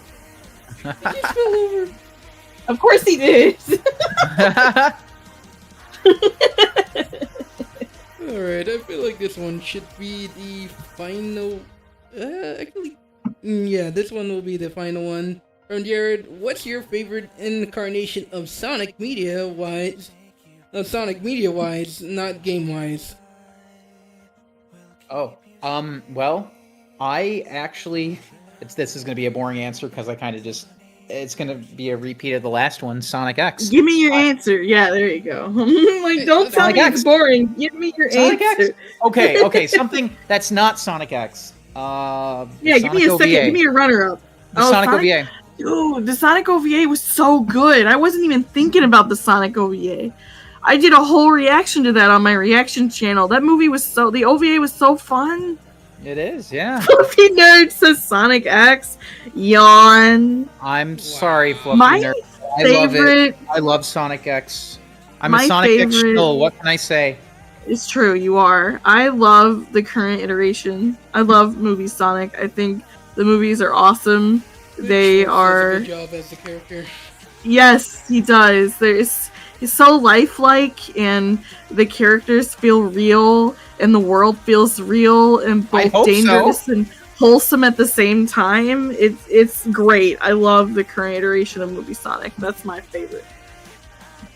Speaker 3: just fell over.
Speaker 2: Of course he did.
Speaker 3: Alright, I feel like this one should be the final. Yeah, this one will be the final one. From Jared, what's your favorite incarnation of Sonic media-wise? Sonic media-wise, not game-wise.
Speaker 1: Oh, well, I actually, this is going to be a boring answer because I kind of just, it's going to be a repeat of the last one, Sonic X.
Speaker 2: Give me your answer. Yeah, there you go. Like, don't tell
Speaker 1: Sonic
Speaker 2: me
Speaker 1: X.
Speaker 2: it's boring. Give me your
Speaker 1: Sonic
Speaker 2: answer.
Speaker 1: X? Okay, something that's not Sonic X.
Speaker 2: Yeah,
Speaker 1: Sonic
Speaker 2: give me a
Speaker 1: OVA.
Speaker 2: second. Give me a runner-up.
Speaker 1: The Sonic OVA.
Speaker 2: Dude, the Sonic OVA was so good. I wasn't even thinking about the Sonic OVA. I did a whole reaction to that on my reaction channel. That movie was the OVA was so fun.
Speaker 1: It is, yeah.
Speaker 2: Fluffy Nerd says Sonic X. Yawn.
Speaker 1: I'm sorry, Fluffy
Speaker 2: My
Speaker 1: Nerd. I love
Speaker 2: favorite.
Speaker 1: it. I love Sonic X. I'm
Speaker 2: My
Speaker 1: a Sonic X
Speaker 2: favorite-
Speaker 1: shill. What can I say?
Speaker 2: It's true, you are. I love the current iteration. I love movie Sonic. I think the movies are awesome. They
Speaker 3: Does a
Speaker 2: are.
Speaker 3: good job as the character.
Speaker 2: Yes, he does. He's so lifelike, and the characters feel real, and the world feels real, and
Speaker 1: I
Speaker 2: both
Speaker 1: hope
Speaker 2: dangerous
Speaker 1: so.
Speaker 2: and wholesome at the same time. It's great. I love the current iteration of Movie Sonic. That's my favorite.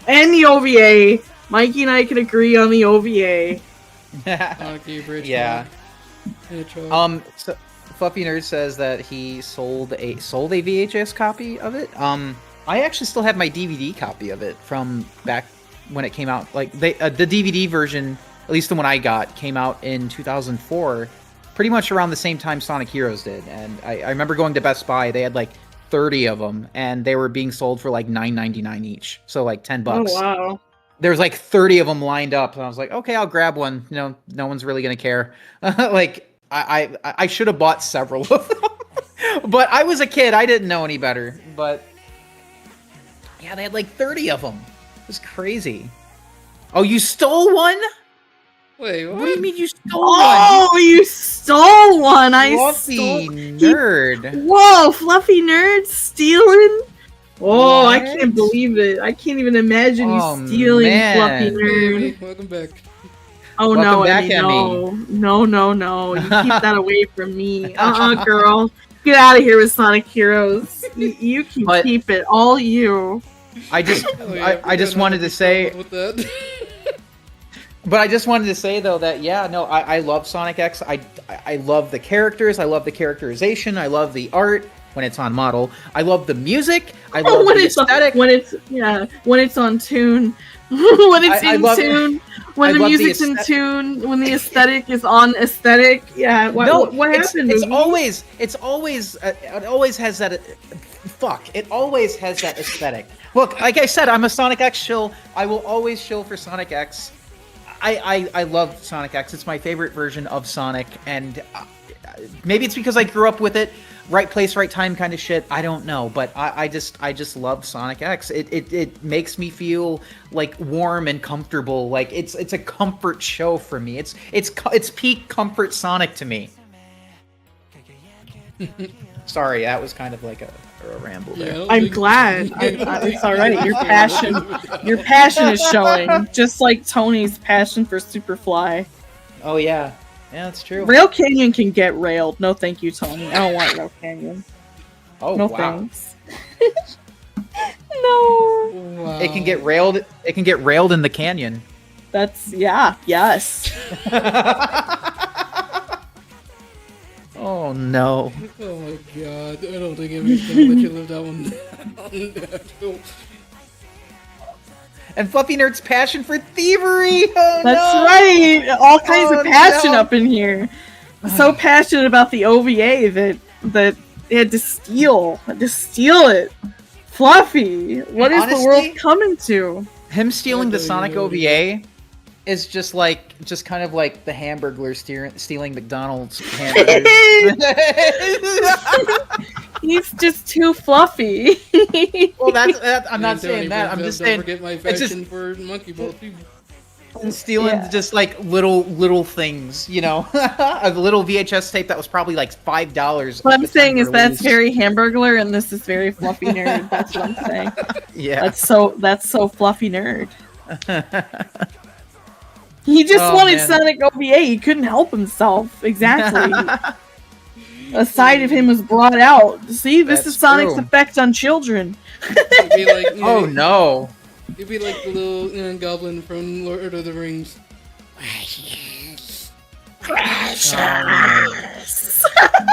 Speaker 2: And the OVA. Mikey and I can agree on the OVA.
Speaker 1: Yeah. So Fluffy Nerd says that he sold a VHS copy of it. I actually still have my DVD copy of it from back when it came out. Like the DVD version, at least the one I got, came out in 2004, pretty much around the same time Sonic Heroes did. And I remember going to Best Buy. They had like 30 of them, and they were being sold for like $9.99 each, so like $10.
Speaker 2: Oh wow!
Speaker 1: There's like 30 of them lined up, and I was like, okay, I'll grab one. You know, no one's really gonna care. Like I should have bought several of them, but I was a kid. I didn't know any better. But yeah, they had like 30 of them. It was crazy. Oh, you stole one?
Speaker 3: Wait, what?
Speaker 1: What do you mean you stole
Speaker 2: Oh,
Speaker 1: one?
Speaker 2: you stole one!
Speaker 1: Fluffy nerd.
Speaker 2: Whoa, Fluffy Nerd stealing? Oh, I
Speaker 1: What?
Speaker 2: can't believe it. I can't even imagine
Speaker 1: Oh,
Speaker 2: you stealing
Speaker 1: man.
Speaker 2: Fluffy Nerd.
Speaker 3: Hey, welcome back.
Speaker 2: Oh
Speaker 1: Welcome
Speaker 2: no,
Speaker 1: back,
Speaker 2: Emmy,
Speaker 1: Emmy.
Speaker 2: no. You keep that away from me. Girl. Get out of here with Sonic Heroes. You can
Speaker 1: But-
Speaker 2: keep it. All you.
Speaker 1: I just
Speaker 3: Oh, yeah,
Speaker 1: I just wanted to say,
Speaker 3: with that.
Speaker 1: but I just wanted to say though that yeah, no, I love Sonic X. I love the characters. I love the characterization. I love the art when it's on model. I love the music. I love
Speaker 2: when
Speaker 1: the
Speaker 2: it's
Speaker 1: aesthetic.
Speaker 2: when it's on tune. When it's
Speaker 1: I
Speaker 2: in
Speaker 1: love-
Speaker 2: tune.
Speaker 1: I
Speaker 2: When the
Speaker 1: love the
Speaker 2: music's in
Speaker 1: aesthet-
Speaker 2: tune. When the aesthetic is on aesthetic. Yeah. What happened?
Speaker 1: It's
Speaker 2: Movie?
Speaker 1: always it always has that. It always has that aesthetic. Look, like I said, I'm a Sonic X shill. I will always shill for Sonic X. I love Sonic X. It's my favorite version of Sonic, and maybe it's because I grew up with it. Right place, right time kind of shit. I don't know, but I just love Sonic X. It makes me feel like warm and comfortable. Like it's a comfort show for me. It's peak comfort Sonic to me. Sorry, that was kind of like a ramble there.
Speaker 3: Yeah,
Speaker 2: I'm glad. It's all right. Your passion is showing, just like Tony's passion for Superfly.
Speaker 1: Oh yeah, that's true.
Speaker 2: Rail Canyon can get railed. No, thank you, Tony. I don't want Rail Canyon.
Speaker 1: Oh
Speaker 2: No
Speaker 1: wow.
Speaker 2: thanks. No.
Speaker 3: Wow.
Speaker 1: It can get railed. It can get railed in the canyon.
Speaker 2: That's yes.
Speaker 1: Oh no.
Speaker 3: Oh my god, I don't think Emmy's gonna let you live that one down.
Speaker 1: And Fluffy Nerd's passion for thievery. Oh
Speaker 2: That's
Speaker 1: no.
Speaker 2: right. All kinds
Speaker 1: Oh,
Speaker 2: of passion
Speaker 1: no.
Speaker 2: up in here. So passionate about the OVA that they had to steal it. Fluffy, what is the
Speaker 1: Honestly,
Speaker 2: world coming to?
Speaker 1: Him stealing the
Speaker 3: don't
Speaker 1: Sonic
Speaker 3: even know.
Speaker 1: OVA is just kind of like the Hamburglar stealing McDonald's hamburgers.
Speaker 2: He's just too fluffy.
Speaker 1: Well, that's I'm not
Speaker 3: And
Speaker 1: saying
Speaker 3: Tony,
Speaker 1: that. I'm
Speaker 3: don't
Speaker 1: just saying
Speaker 3: forget my
Speaker 1: it's just
Speaker 3: passion for Monkey Ball too.
Speaker 1: stealing
Speaker 2: Yeah.
Speaker 1: just like little things, you know, a little VHS tape that was probably like $5.
Speaker 2: What
Speaker 1: at
Speaker 2: I'm
Speaker 1: the
Speaker 2: saying
Speaker 1: time
Speaker 2: is
Speaker 1: of
Speaker 2: that's
Speaker 1: release.
Speaker 2: very Hamburglar and this is very Fluffy Nerd. That's what I'm saying.
Speaker 1: Yeah.
Speaker 2: That's so Fluffy Nerd. He just
Speaker 1: Oh,
Speaker 2: wanted
Speaker 1: man.
Speaker 2: Sonic OVA. He couldn't help himself. Exactly. A side of him was brought out. See, this
Speaker 1: That's
Speaker 2: is Sonic's
Speaker 1: true.
Speaker 2: effect on children.
Speaker 3: It'd be like,
Speaker 1: Oh no.
Speaker 3: It'd be like the little goblin from Lord of the Rings.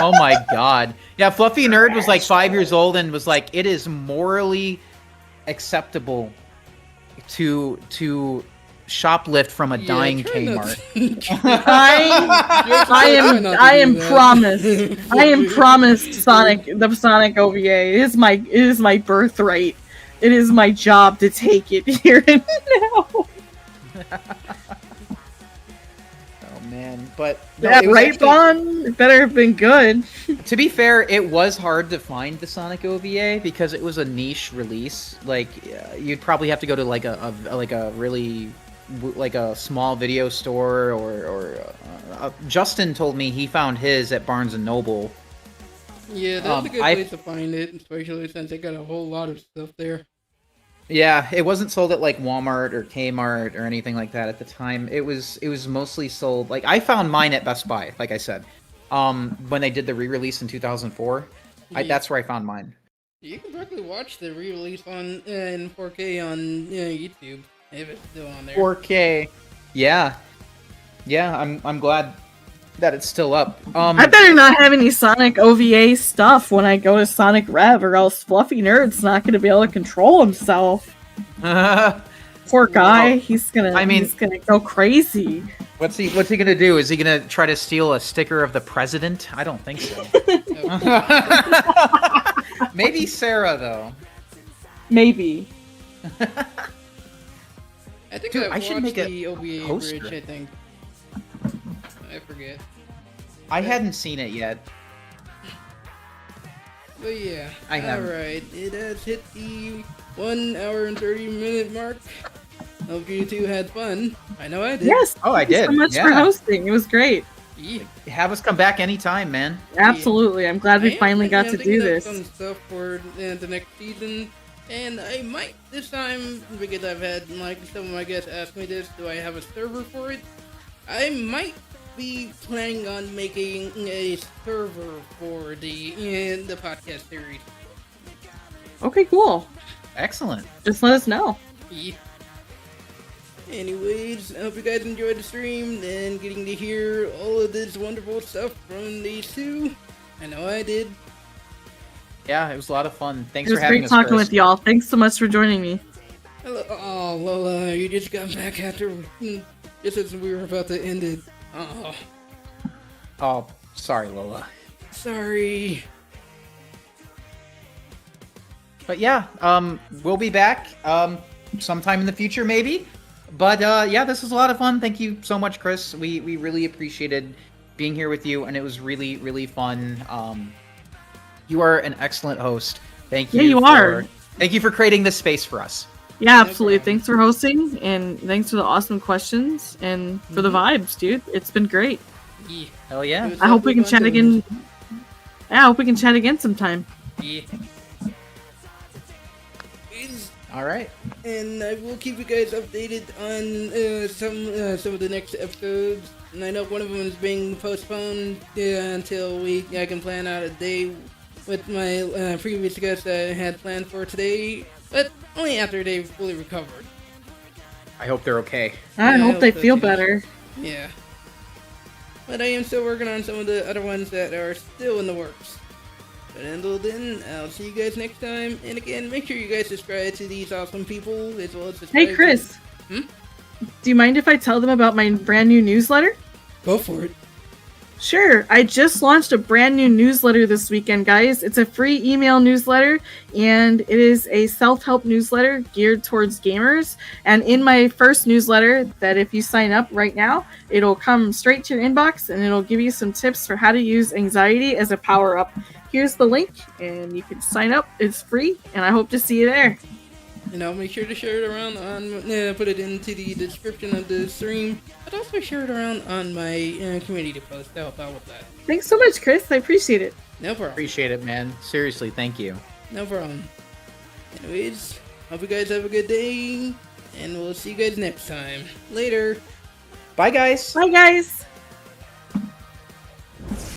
Speaker 1: Oh my god. Yeah, Fluffy Nerd was like 5 years old and was like, it is morally acceptable to shoplift from a
Speaker 3: Yeah,
Speaker 1: dying
Speaker 3: try not
Speaker 1: Kmart.
Speaker 3: to-
Speaker 2: I am promised. I am promised the Sonic OVA. It is my birthright. It is my job to take it here and now.
Speaker 1: Oh man, but no,
Speaker 2: That
Speaker 1: it was
Speaker 2: right,
Speaker 1: actually-
Speaker 2: Bon? It better have been good.
Speaker 1: To be fair, it was hard to find the Sonic OVA because it was a niche release. Like you'd probably have to go to like a really like a small video store or Justin told me he found his at Barnes and Noble.
Speaker 3: Yeah, that's a good
Speaker 1: I
Speaker 3: place to find it, especially since they got a whole lot of stuff there.
Speaker 1: Yeah, it wasn't sold at like Walmart or Kmart or anything like that at the time. It was mostly sold like I found mine at Best Buy, like I said. When they did the re-release in 2004,
Speaker 3: Yeah.
Speaker 1: that's where I found mine.
Speaker 3: You can probably watch the re-release on in 4K on YouTube if it's still on there.
Speaker 1: 4K. Yeah. Yeah, I'm glad that it's still up.
Speaker 2: I better not have any Sonic OVA stuff when I go to Sonic Rev, or else Fluffy Nerd's not going to be able to control himself. Poor guy, he's gonna go crazy.
Speaker 1: What's he gonna do? Is he gonna try to steal a sticker of the president? I don't think so. Maybe Sarah though.
Speaker 2: Maybe.
Speaker 3: I think
Speaker 1: Dude,
Speaker 3: I
Speaker 1: I should
Speaker 3: watched
Speaker 1: make a
Speaker 3: the OVA
Speaker 1: poster.
Speaker 3: bridge, I think. I forget.
Speaker 1: I hadn't seen it yet.
Speaker 3: But yeah,
Speaker 1: I haven't.
Speaker 3: alright, it has hit the 1 hour and 30-minute mark. Hope you two had fun. I know I did.
Speaker 2: Yes.
Speaker 1: Oh, I
Speaker 2: Thank you
Speaker 1: did.
Speaker 2: so much
Speaker 1: Yeah.
Speaker 2: for hosting. It was great.
Speaker 3: Yeah.
Speaker 1: Have us come back anytime, man.
Speaker 2: Absolutely. I'm glad
Speaker 3: I
Speaker 2: we
Speaker 3: am
Speaker 2: finally got to
Speaker 3: thinking
Speaker 2: do
Speaker 3: of
Speaker 2: this.
Speaker 3: some stuff for the next season, and I might this time, because I've had like some of my guests ask me this, do I have a server for it? I might be planning on making a server for the podcast series.
Speaker 2: Okay, cool.
Speaker 1: Excellent.
Speaker 2: Just let us know.
Speaker 3: Yeah. Anyways, I hope you guys enjoyed the stream and getting to hear all of this wonderful stuff from these two. I know I did.
Speaker 1: Yeah, it was a lot of fun. Thanks
Speaker 2: It was
Speaker 1: for having
Speaker 2: great
Speaker 1: us.
Speaker 2: talking
Speaker 1: Chris.
Speaker 2: with y'all. Thanks so much for joining me.
Speaker 3: Hello. Oh, Lola, you just got back after just as we were about to end it. Oh,
Speaker 1: Oh, sorry, Lola.
Speaker 3: sorry.
Speaker 1: But yeah, we'll be back sometime in the future, maybe. But yeah, this was a lot of fun. Thank you so much, Chris. We really appreciated being here with you, and it was really, really fun. You are an excellent host. Thank you.
Speaker 2: Yeah, you are.
Speaker 1: Thank you for creating this space for us.
Speaker 2: Yeah,
Speaker 3: No
Speaker 2: absolutely.
Speaker 3: problem.
Speaker 2: Thanks for hosting, and thanks for the awesome questions, and for the vibes, dude. It's been great.
Speaker 3: Yeah.
Speaker 1: Hell yeah.
Speaker 3: It was
Speaker 2: I hope we
Speaker 3: lovely
Speaker 2: can chat
Speaker 3: fun
Speaker 2: again. Yeah, I hope we can chat again sometime.
Speaker 3: Yeah. Is-
Speaker 1: All right.
Speaker 3: And I will keep you guys updated on some of the next episodes. And I know one of them is being postponed until I can plan out a day with my previous guest I had planned for today, but only after they've fully recovered.
Speaker 1: I hope they're okay.
Speaker 2: I
Speaker 3: Yeah, I
Speaker 2: hope they
Speaker 3: hope so
Speaker 2: feel
Speaker 3: too.
Speaker 2: better.
Speaker 3: Yeah. But I am still working on some of the other ones that are still in the works. But until then, I'll see you guys next time. And again, make sure you guys subscribe to these awesome people as well as subscribe
Speaker 2: Hey, Chris.
Speaker 3: Hmm?
Speaker 2: Do you mind if I tell them about my brand new newsletter?
Speaker 3: Go for it.
Speaker 2: Sure. I just launched a brand new newsletter this weekend, guys. It's a free email newsletter, and it is a self-help newsletter geared towards gamers. And in my first newsletter, that if you sign up right now, it'll come straight to your inbox, and it'll give you some tips for how to use anxiety as a power-up. Here's the link, and you can sign up. It's free, and I hope to see you there.
Speaker 3: And I'll make sure to share it around on, put it into the description of the stream. I'd also share it around on my community post to help out with that.
Speaker 2: Thanks so much, Chris. I appreciate it.
Speaker 3: No problem.
Speaker 1: Appreciate it, man. Seriously, thank you.
Speaker 3: No problem. Anyways, hope you guys have a good day, and we'll see you guys next time. Later.
Speaker 1: Bye, guys.
Speaker 2: Bye, guys.